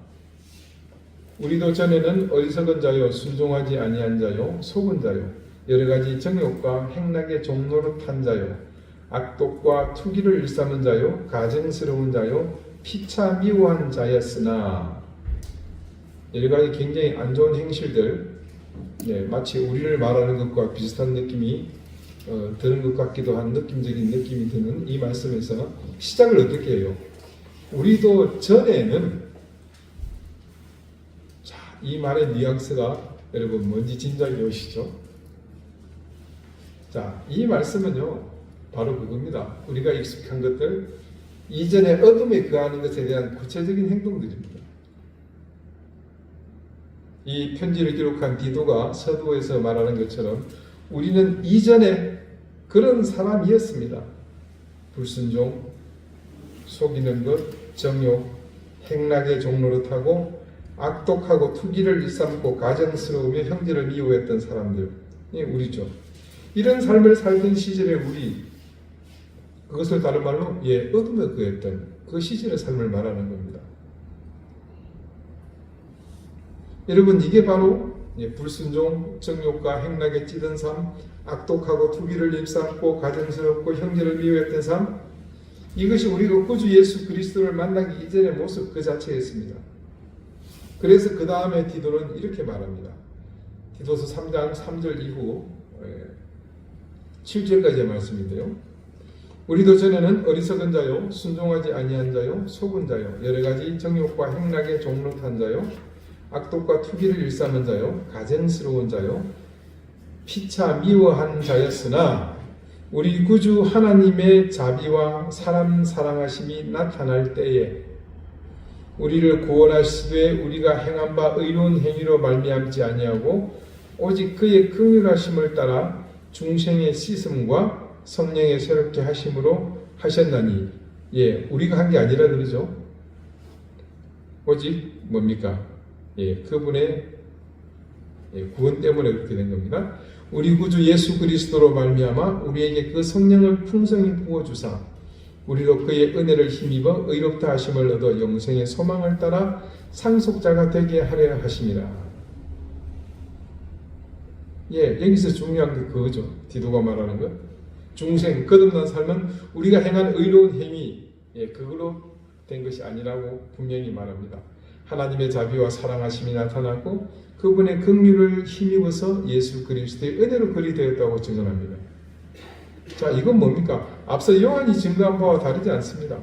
우리도 전에는 어리석은 자요, 순종하지 아니한 자요, 속은 자요, 여러 가지 정욕과 행락의 종로로 탄 자요, 악독과 투기를 일삼은 자요 가증스러운 자요 피차 미워한 자였으나 여러 가지 굉장히 안 좋은 행실들, 마치 우리를 말하는 것과 비슷한 느낌이 드는 것 같기도 한 느낌적인 느낌이 드는 이 말씀에서 시작을 어떻게 해요? 우리도 전에는, 자, 이 말의 뉘앙스가 여러분 뭔지 짐작이 오시죠? 자, 이 말씀은요 바로 그겁니다. 우리가 익숙한 것들, 이전에 어둠에 거하는 것에 대한 구체적인 행동들입니다. 이 편지를 기록한 디도가 서두에서 말하는 것처럼 우리는 이전에 그런 사람이었습니다. 불순종, 속이는 것, 정욕, 행락의 종로를 타고 악독하고 투기를 일삼고 가정스러우며 형제를 미워했던 사람들이 우리죠. 이런 삶을 살던 시절에 우리, 그것을 다른 말로 어둠에 거했던 그 시절의 삶을 말하는 겁니다. 여러분, 이게 바로 불순종, 정욕과 행락에 찌든 삶, 악독하고 투기를 일삼고 가증스럽고 형제를 미워했던 삶, 이것이 우리가 구주 예수 그리스도를 만나기 이전의 모습 그 자체였습니다. 그래서 그 다음에 디도는 이렇게 말합니다. 디도서 3장 3절 이후 7절까지의 말씀인데요. 우리도 전에는 어리석은 자요, 순종하지 아니한 자요, 속은 자요, 여러 가지 정욕과 행락에 종로탄 자요, 악독과 투기를 일삼은 자요, 가증스러운 자요, 피차 미워한 자였으나 우리 구주 하나님의 자비와 사람 사랑하심이 나타날 때에 우리를 구원하시되 우리가 행한 바 의로운 행위로 말미암지 아니하고 오직 그의 긍휼하심을 따라 중생의 씻음과 성령의 새롭게 하심으로 하셨나니, 우리가 한 게 아니라 그러죠. 오직 뭡니까? 그분의 구원 때문에 그렇게 된 겁니다. 우리 구주 예수 그리스도로 말미암아 우리에게 그 성령을 풍성히 부어주사 우리로 그의 은혜를 힘입어 의롭다 하심을 얻어 영생의 소망을 따라 상속자가 되게 하려 하심이라. 여기서 중요한 게 그거죠. 디도가 말하는 것. 중생, 거듭난 삶은 우리가 행한 의로운 행위, 그걸로 된 것이 아니라고 분명히 말합니다. 하나님의 자비와 사랑하심이 나타났고 그분의 긍휼을 힘입어서 예수 그리스도의 은혜로 그리 되었다고 증언합니다. 자, 이건 뭡니까? 앞서 요한이 증거한 바와 다르지 않습니다.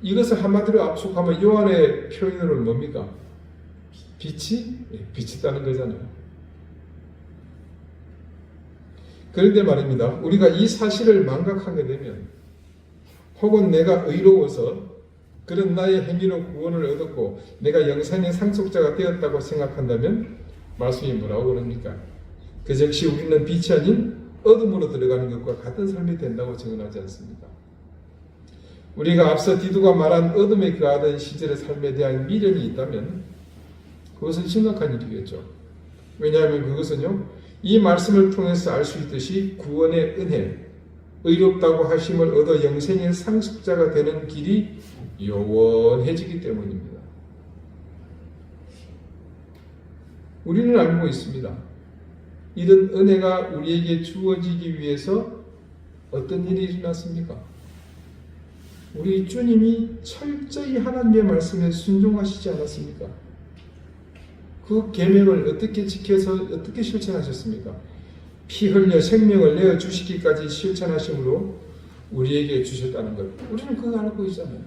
이것을 한마디로 압축하면 요한의 표현으로는 뭡니까? 빛이 있다는 거잖아요. 그런데 말입니다. 우리가 이 사실을 망각하게 되면, 혹은 내가 의로워서 그런 나의 행위로 구원을 얻었고 내가 영생의 상속자가 되었다고 생각한다면 말씀이 뭐라고 그럽니까? 그 즉시 우리는 빛이 아닌 어둠으로 들어가는 것과 같은 삶이 된다고 증언하지 않습니까? 우리가 앞서 디도가 말한 어둠에 거하던 시절의 삶에 대한 미련이 있다면 그것은 심각한 일이겠죠. 왜냐하면 그것은요, 이 말씀을 통해서 알 수 있듯이 구원의 은혜, 의롭다고 하심을 얻어 영생의 상속자가 되는 길이 요원해지기 때문입니다. 우리는 알고 있습니다. 이런 은혜가 우리에게 주어지기 위해서 어떤 일이 일어났습니까? 우리 주님이 철저히 하나님의 말씀에 순종하시지 않았습니까? 그 계명을 어떻게 지켜서 어떻게 실천하셨습니까? 피 흘려 생명을 내어 주시기까지 실천하심으로 우리에게 주셨다는 것, 우리는 그거 알고 있잖아요.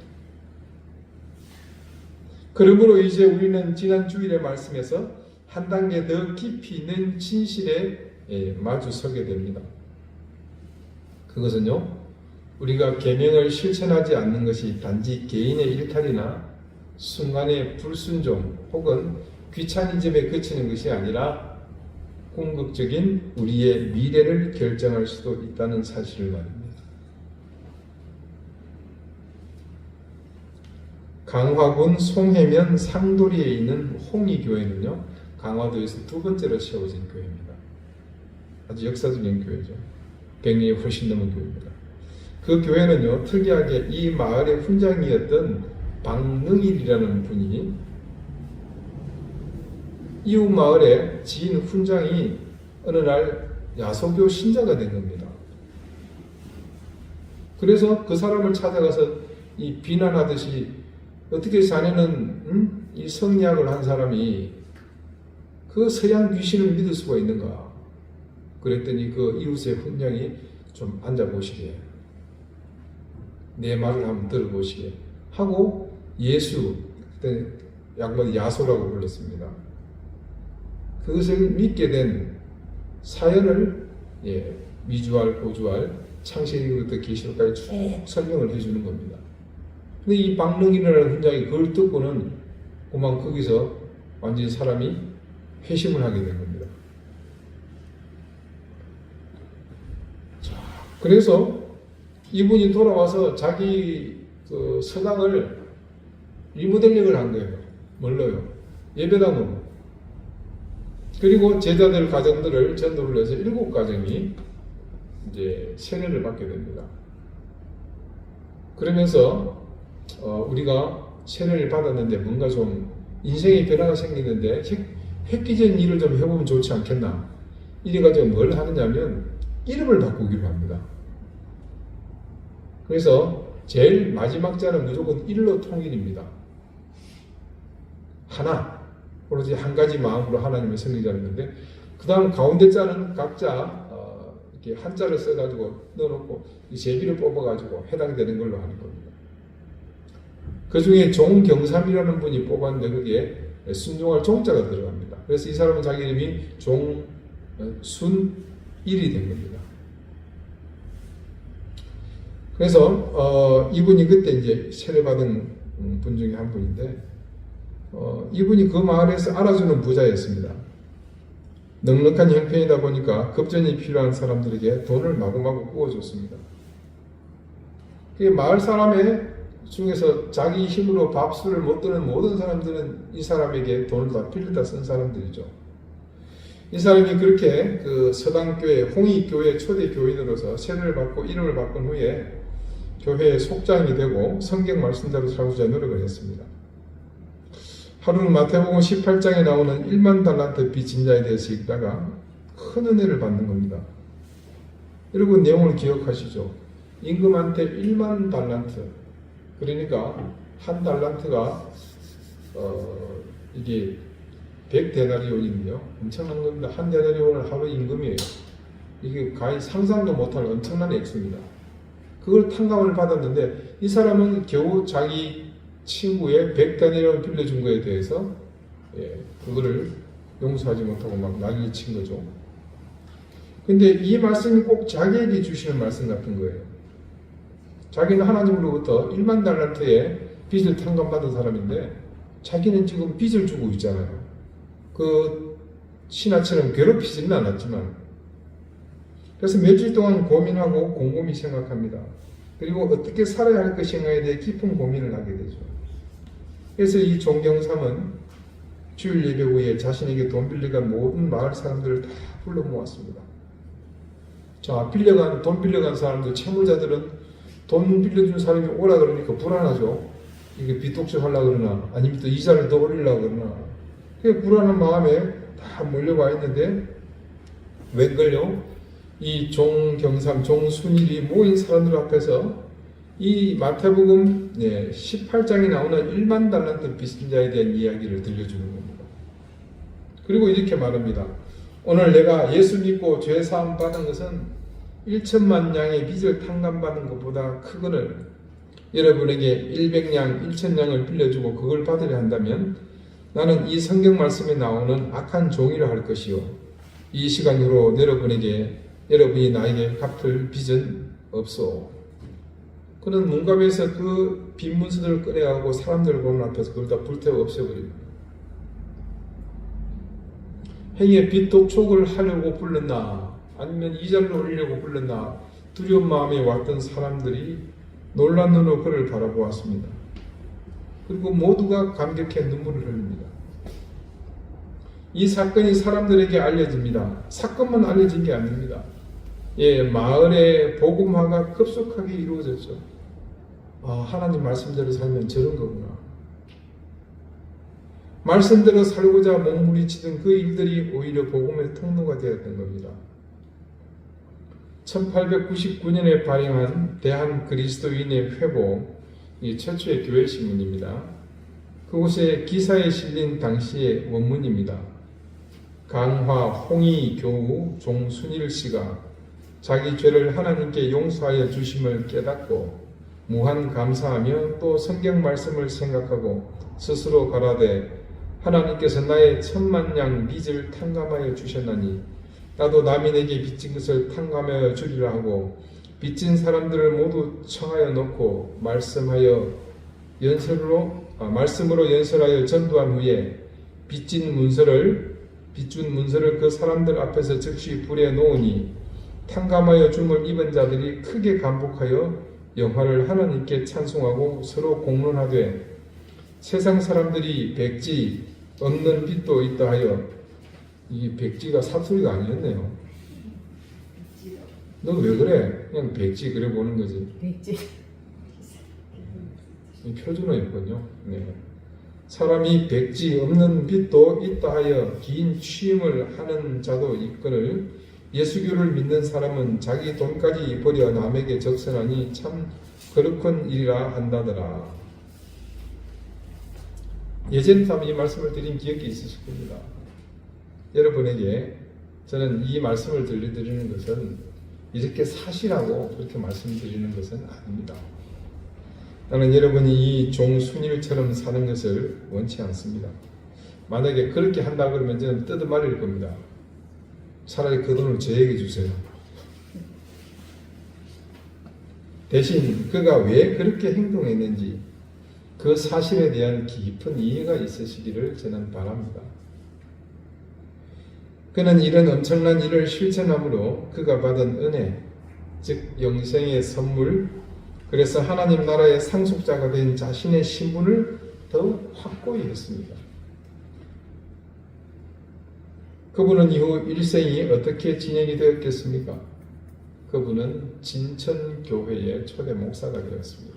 그러므로 이제 우리는 지난 주일의 말씀에서 한 단계 더 깊이 있는 진실에 마주서게 됩니다. 그것은요, 우리가 계명을 실천하지 않는 것이 단지 개인의 일탈이나 순간의 불순종 혹은 귀차니즘에 그치는 것이 아니라 궁극적인 우리의 미래를 결정할 수도 있다는 사실을 말입니다. 강화군 송해면 상도리에 있는 홍의교회는요, 강화도에서 두 번째로 세워진 교회입니다. 아주 역사적인 교회죠. 100년이 훨씬 넘은 교회입니다. 그 교회는요, 특이하게 이 마을의 훈장이었던 박능일이라는 분이 이웃 마을의 지인 훈장이 어느 날 야소교 신자가 된 겁니다. 그래서 그 사람을 찾아가서 이 비난하듯이 어떻게 자네는 이 성리학을 한 사람이 그 서양 귀신을 믿을 수가 있는가? 그랬더니 그 이웃의 훈장이 좀 앉아보시게, 내 말을 한번 들어보시게 하고 예수, 그때 양반 야소라고 불렀습니다. 그것을 믿게 된 사연을 미주알, 고주알, 창세기부터 계시록까지 쭉 설명을 해주는 겁니다. 근데 이 박능이라는 훈장이 그걸 듣고는 그만 거기서 완전히 사람이 회심을 하게 된 겁니다. 자, 그래서 이분이 돌아와서 자기 그 서당을 리모델링을 한 거예요. 뭘로요? 예배당으로. 그리고 제자들 가정들을 전도를 해서 7가정이 이제 세례를 받게 됩니다. 그러면서 우리가 세례를 받았는데 뭔가 좀 인생의 변화가 생기는데 획기적인 일을 좀 해보면 좋지 않겠나? 이래가지고 뭘 하느냐면 이름을 바꾸기로 합니다. 그래서 제일 마지막 자는 무조건 일로 통일입니다. 하나, 오로지 한 가지 마음으로 하나님의 성리자였는데, 그 다음 가운데 자는 각자 이렇게 한자를 써가지고 넣어놓고 이 제비를 뽑아가지고 해당되는 걸로 하는 겁니다. 그 중에 종경삼이라는 분이 뽑았는데 거기에 순종할 종자가 들어갑니다. 그래서 이 사람은 자기 이름이 종순일이 된 겁니다. 그래서 이분이 그때 이제 세례받은 분 중에 한 분인데, 이분이 그 마을에서 알아주는 부자였습니다. 넉넉한 형편이다 보니까 급전이 필요한 사람들에게 돈을 마구마구 구워줬습니다. 마을 사람의 중에서 자기 힘으로 밥술을 못 드는 모든 사람들은 이 사람에게 돈을 다 빌려다 쓴 사람들이죠. 이 사람이 그렇게 그 서당교회, 홍익교회 초대 교인으로서 세례를 받고 이름을 바꾼 후에 교회의 속장이 되고 성경 말씀대로 살고자 노력을 했습니다. 하루는 마태복음 18장에 나오는 1만 달란트 빚진 자에 대해서 읽다가 큰 은혜를 받는 겁니다. 여러분 내용을 기억하시죠? 임금한테 1만 달란트, 그러니까 한 달란트가 이게 100데나리온이거든요. 엄청난 겁니다. 한 데나리온은 하루 임금이에요. 이게 거의 상상도 못할 엄청난 액수입니다. 그걸 탕감을 받았는데 이 사람은 겨우 자기 친구의 100데나리온 빌려준 거에 대해서 그거를 용서하지 못하고 막 난리를 친 거죠. 근데 이 말씀이 꼭 자기에게 주시는 말씀 같은 거예요. 자기는 하나님으로부터 1만 달란트의 빚을 탕감받은 사람인데 자기는 지금 빚을 주고 있잖아요. 그 신하처럼 괴롭히지는 않았지만, 그래서 며칠 동안 고민하고 곰곰이 생각합니다. 그리고 어떻게 살아야 할 것인가에 대해 깊은 고민을 하게 되죠. 그래서 이 종경삼은 주일 예배 후에 자신에게 돈 빌려간 모든 마을 사람들을 다 불러 모았습니다. 자, 돈 빌려간 사람들, 채무자들은 돈 빌려준 사람이 오라 그러니까 불안하죠. 이게 빚독촉 하려고 그러나, 아니면 또 이자를 더 올리려고 그러나. 그 불안한 마음에 다 몰려와 있는데, 웬걸요? 이 종경삼, 종순일이 모인 사람들 앞에서 이 마태복음 18장에 나오는 1만 달란트 빚진 자에 대한 이야기를 들려주는 겁니다. 그리고 이렇게 말합니다. 오늘 내가 예수 믿고 죄사함 받은 것은 1천만 양의 빚을 탕감받은 것보다 크거늘 여러분에게 100냥, 1000냥을 빌려주고 그걸 받으려 한다면 나는 이 성경 말씀에 나오는 악한 종이라 할 것이요. 이 시간 후로 여러분이 나에게 갚을 빚은 없소. 그는 문갑에서 그 빈 문서들을 꺼내가고 사람들 보는 앞에서 그걸 다 불태워 없애버립니다. 행위에 빚독촉을 하려고 불렀나, 아니면 이자를 올리려고 불렀나, 두려운 마음에 왔던 사람들이 놀란 눈으로 그를 바라보았습니다. 그리고 모두가 감격해 눈물을 흘립니다. 이 사건이 사람들에게 알려집니다. 사건만 알려진 게 아닙니다. 마을의 복음화가 급속하게 이루어졌죠. 하나님 말씀대로 살면 저런 거구나. 말씀대로 살고자 몸부림치던 그 일들이 오히려 복음의 통로가 되었던 겁니다. 1899년에 발행한 대한 그리스도인의 회복, 이 최초의 교회 신문입니다. 그곳에 기사에 실린 당시의 원문입니다. 강화 홍희 교우 종순일 씨가 자기 죄를 하나님께 용서하여 주심을 깨닫고 무한 감사하며 또 성경 말씀을 생각하고 스스로 가라되 하나님께서 나의 천만냥 빚을 탕감하여 주셨나니 나도 남이 내게 빚진 것을 탕감하여 주리라 하고 빚진 사람들을 모두 청하여 놓고 말씀으로 연설하여 전도한 후에 빚준 문서를 그 사람들 앞에서 즉시 불에 놓으니 탕감하여 줌을 입은 자들이 크게 감복하여 영화를 하나님께 찬송하고 서로 공론하되 세상 사람들이 백지 없는 빚도 있다 하여, 이게 백지가 사투리가 아니었네요. 너 왜 그래? 그냥 백지 그래 보는 거지. 백지. 표준어였군요. 네. 사람이 백지 없는 빚도 있다 하여 긴 취임을 하는 자도 있거늘 예수교를 믿는 사람은 자기 돈까지 버려 남에게 적선하니 참 거룩한 일이라 한다더라. 예전에 이 말씀을 드린 기억이 있으실 겁니다. 여러분에게 저는 이 말씀을 들려드리는 것은 이렇게 사시라고 그렇게 말씀드리는 것은 아닙니다. 나는 여러분이 이 종순일처럼 사는 것을 원치 않습니다. 만약에 그렇게 한다 그러면 저는 뜯어말릴 겁니다. 차라리 그 돈을 저에게 주세요. 대신 그가 왜 그렇게 행동했는지 그 사실에 대한 깊은 이해가 있으시기를 저는 바랍니다. 그는 이런 엄청난 일을 실천함으로 그가 받은 은혜, 즉 영생의 선물, 그래서 하나님 나라의 상속자가 된 자신의 신분을 더욱 확고히 했습니다. 그분은 이후 일생이 어떻게 진행이 되었겠습니까? 그분은 진천교회의 초대 목사가 되었습니다.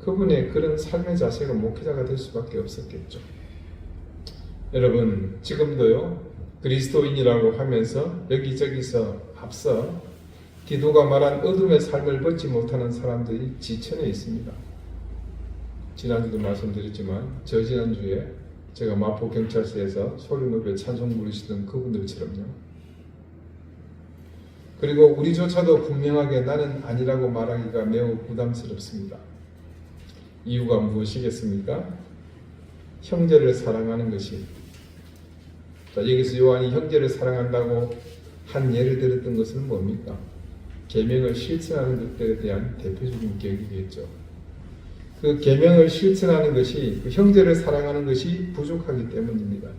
그분의 그런 삶의 자세가 목회자가 될 수밖에 없었겠죠. 여러분, 지금도요, 그리스도인이라고 하면서 여기저기서 앞서 디도가 말한 어둠의 삶을 벗지 못하는 사람들이 지천에 있습니다. 지난주도 말씀드렸지만 지난주에 제가 마포경찰서에서 소리 높여 찬송 부르시던 그분들처럼요. 그리고 우리조차도 분명하게 나는 아니라고 말하기가 매우 부담스럽습니다. 이유가 무엇이겠습니까? 형제를 사랑하는 것이. 자, 여기서 요한이 형제를 사랑한다고 한 예를 들었던 것은 뭡니까? 계명을 실천하는 것들에 대한 대표적인 계기겠죠. 그 계명을 실천하는 것이, 그 형제를 사랑하는 것이 부족하기 때문입니다.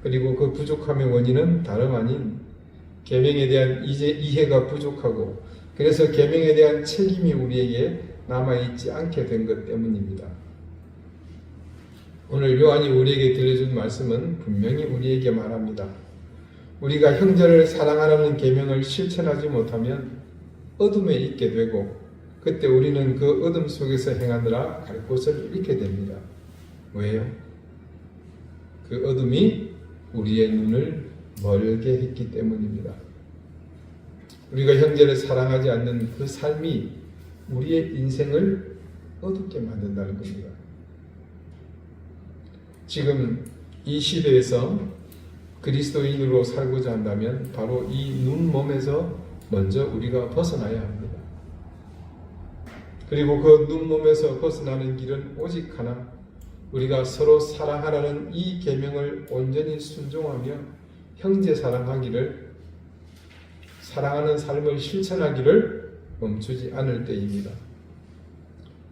그리고 그 부족함의 원인은 다름 아닌 계명에 대한 이해가 부족하고, 그래서 계명에 대한 책임이 우리에게 남아있지 않게 된 것 때문입니다. 오늘 요한이 우리에게 들려준 말씀은 분명히 우리에게 말합니다. 우리가 형제를 사랑하라는 계명을 실천하지 못하면 어둠에 있게 되고, 그때 우리는 그 어둠 속에서 행하느라 갈 곳을 잃게 됩니다. 왜요? 그 어둠이 우리의 눈을 멀게 했기 때문입니다. 우리가 형제를 사랑하지 않는 그 삶이 우리의 인생을 어둡게 만든다는 겁니다. 지금 이 시대에서 그리스도인으로 살고자 한다면 바로 이 눈몸에서 먼저 우리가 벗어나야 합니다. 그리고 그 눈몸에서 벗어나는 길은 오직 하나, 우리가 서로 사랑하라는 이 계명을 온전히 순종하며 형제 사랑하기를, 사랑하는 삶을 실천하기를 멈추지 않을 때입니다.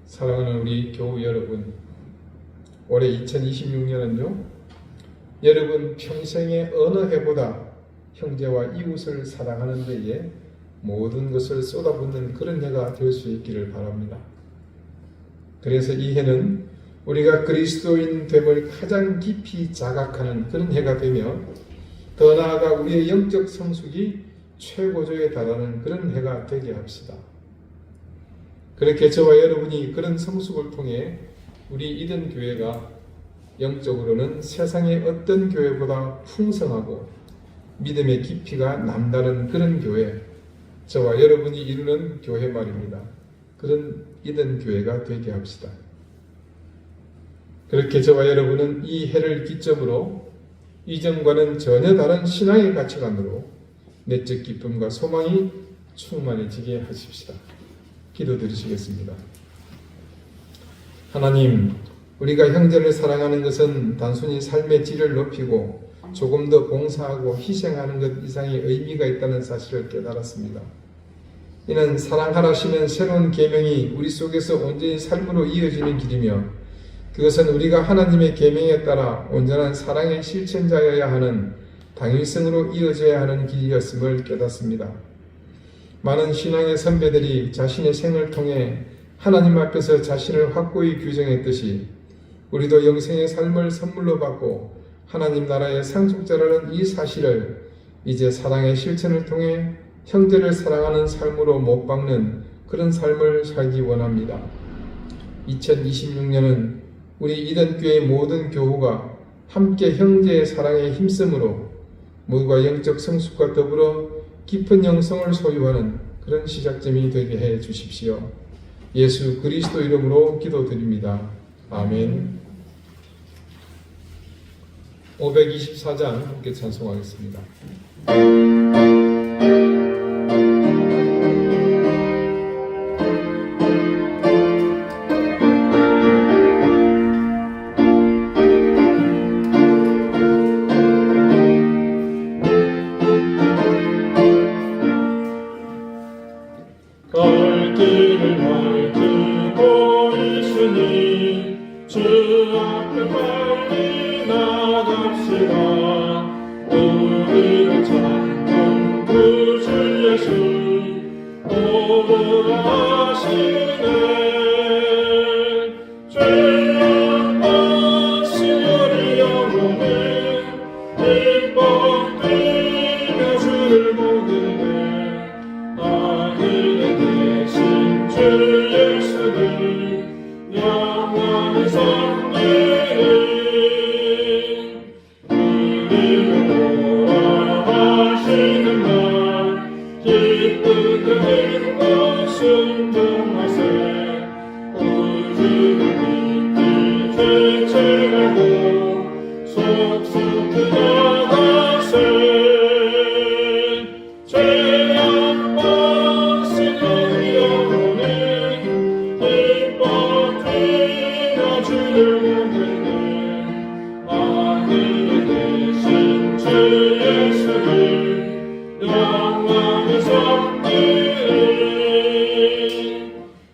사랑하는 우리 교우 여러분, 올해 2026년은요, 여러분 평생의 어느 해보다 형제와 이웃을 사랑하는 데에 모든 것을 쏟아붓는 그런 해가 될 수 있기를 바랍니다. 그래서 이 해는 우리가 그리스도인 됨을 가장 깊이 자각하는 그런 해가 되며, 더 나아가 우리의 영적 성숙이 최고조에 달하는 그런 해가 되게 합시다. 그렇게 저와 여러분이 그런 성숙을 통해 우리 이든 교회가 영적으로는 세상의 어떤 교회보다 풍성하고 믿음의 깊이가 남다른 그런 교회, 저와 여러분이 이루는 교회 말입니다. 그런 이든 교회가 되게 합시다. 그렇게 저와 여러분은 이 해를 기점으로 이전과는 전혀 다른 신앙의 가치관으로 내적 기쁨과 소망이 충만해지게 하십시다. 기도드리시겠습니다. 하나님, 우리가 형제를 사랑하는 것은 단순히 삶의 질을 높이고 조금 더 봉사하고 희생하는 것 이상의 의미가 있다는 사실을 깨달았습니다. 이는 사랑하라시는 새로운 계명이 우리 속에서 온전히 삶으로 이어지는 길이며 그것은 우리가 하나님의 계명에 따라 온전한 사랑의 실천자여야 하는 당일성으로 이어져야 하는 길이었음을 깨닫습니다. 많은 신앙의 선배들이 자신의 생을 통해 하나님 앞에서 자신을 확고히 규정했듯이 우리도 영생의 삶을 선물로 받고 하나님 나라의 상속자라는 이 사실을 이제 사랑의 실천을 통해 형제를 사랑하는 삶으로 못 박는 그런 삶을 살기 원합니다. 2026년은 우리 이든교회 모든 교우가 함께 형제의 사랑에 힘쓰므로 모두가 영적 성숙과 더불어 깊은 영성을 소유하는 그런 시작점이 되게 해 주십시오. 예수 그리스도 이름으로 기도드립니다. 아멘. 524장 함께 찬송하겠습니다. 갈 길을 밝히고 있으니 주 앞에 빨리 나갑시다. 우리를 찾는 구주 예수 오라 하시네. 죄악 받으리 영혼을 기뻐 뛰며 주를 보는데 하늘에 계신 주 예수를 영원히 섬기리. 우리를 보라 하시는 날 기쁜 그 행복 순종하세. 구주를 믿기 죄책 말고 속속히 나가세. 죄악 받으신 우리 영혼을 기뻐 뛰며 주를 보내네. 하늘에 계신 주 예수를 영원히 섬기리.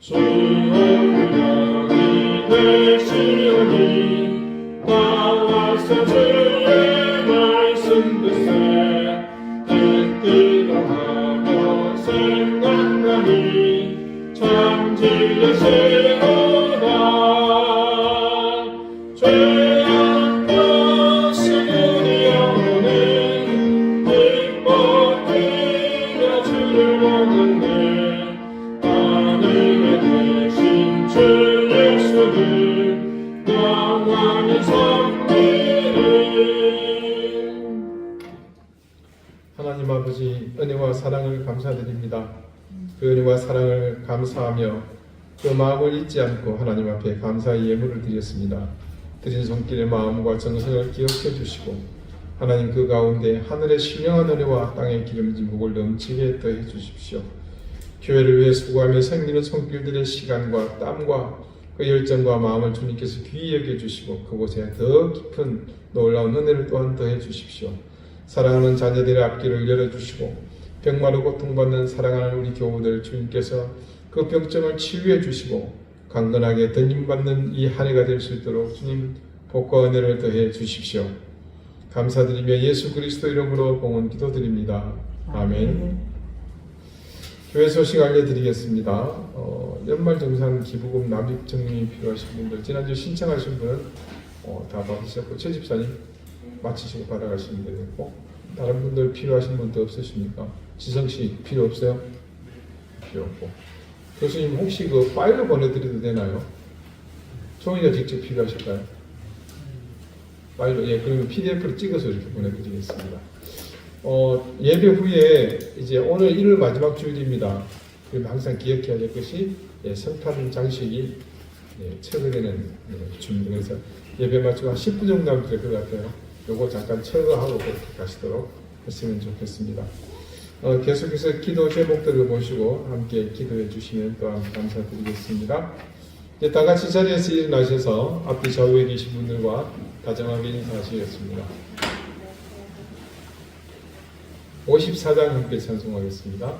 주 오늘이 되시오니 나와서 주의 말씀 듣세. 듣기도 하며 생각나니 참 진리시로다. 죄악 받으신 우리 영혼은 기뻐 뛰며 주를 보는데 하늘에 계신 주 예수를 영원히 섬기리. 하나님 아버지 은혜와 사랑을 감사드립니다. 그 은혜와 사랑을 감사하며 그 마음을 잊지 않고 하나님 앞에 감사의 예물을 드렸습니다. 드린 손길의 마음과 정성을 기억해 주시고 하나님 그 가운데 하늘의 신령한 은혜와 땅의 기름진 복을 넘치게 더해 주십시오. 교회를 위해 수고하며 생기는 손길들의 시간과 땀과 그 열정과 마음을 주님께서 귀히 여겨 주시고 그곳에 더 깊은 놀라운 은혜를 또한 더해 주십시오. 사랑하는 자녀들의 앞길을 열어주시고 병마로 고통받는 사랑하는 우리 교우들 주님께서 그 병점을 치유해 주시고 강건하게 던짐받는 이 한 해가 될 수 있도록 주님 복과 은혜를 더해 주십시오. 감사드리며 예수 그리스도 이름으로 봉헌 기도드립니다. 아멘. 교회 소식 알려드리겠습니다. 연말정산 기부금 납입 정리 필요하신 분들 지난주 신청하신 분은 다 받으셨고 최 집사님 마치시고 받아가시면 되겠고 다른 분들 필요하신 분도 없으십니까? 지성씨 필요 없어요? 필요 없고 교수님 혹시 그 파일로 보내드려도 되나요? 종이가 직접 필요하실까요? 파일로, 예, 그러면 PDF로 찍어서 이렇게 보내드리겠습니다. 예배 후에 이제 오늘 일요일 마지막 주일입니다. 그리고 항상 기억해야 될 것이 성탄 장식이 철거되는 줍니다. 그래서 예배 마치고 한 10분 정도 하면 될 것 같아요. 요거 잠깐 철거하고 그렇게 가시도록 했으면 좋겠습니다. 계속해서 기도 제목들을 보시고 함께 기도해 주시면 또한 감사드리겠습니다. 이제 다 같이 자리에서 일어나셔서 앞뒤 좌우에 계신 분들과 다정하게 인사하시겠습니다. 54장 함께 찬송하겠습니다.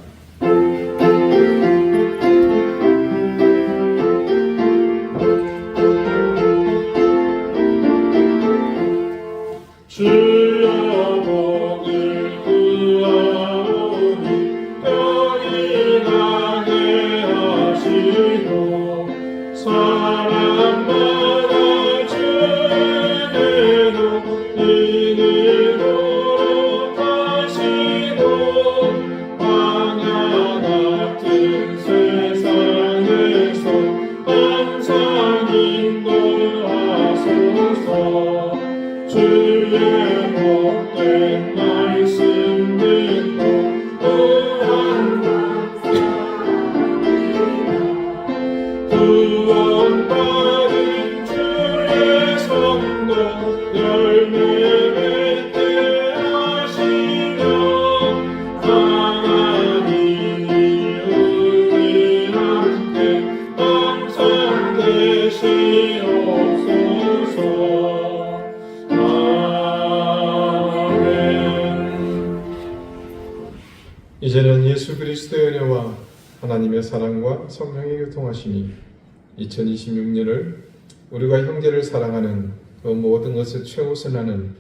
주여 복을 구하오니 병이 나게 하시고 사람마다 주내도 이르도록 하시고 광야 같은 세상에서 항상 인도하소서. 주의 복된 말씀 듣고 구원받은 주의 성도 열매 맺게 하시며 하나님이 우리 함께 항상 계시옵소서. 이제는 예수 그리스도의 은혜와 하나님의 사랑과 성령의 교통하심이 2026년을 우리가 형제를 사랑하는 그 모든 것을 최우선하는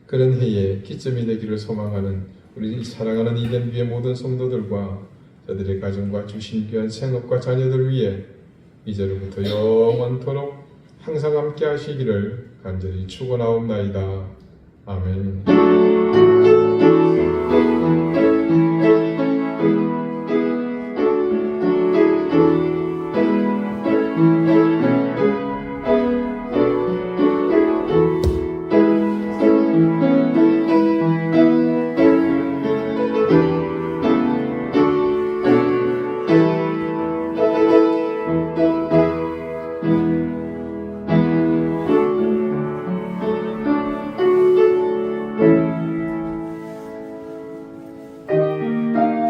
그런 해에 기점이 되기를 소망하는 우리 사랑하는 이den교회 모든 성도들과 저들의 가정과 주신 귀한 생업과 자녀들 위해 이제로부터 영원토록 항상 함께 하시기를 간절히 축원하옵나이다. 아멘.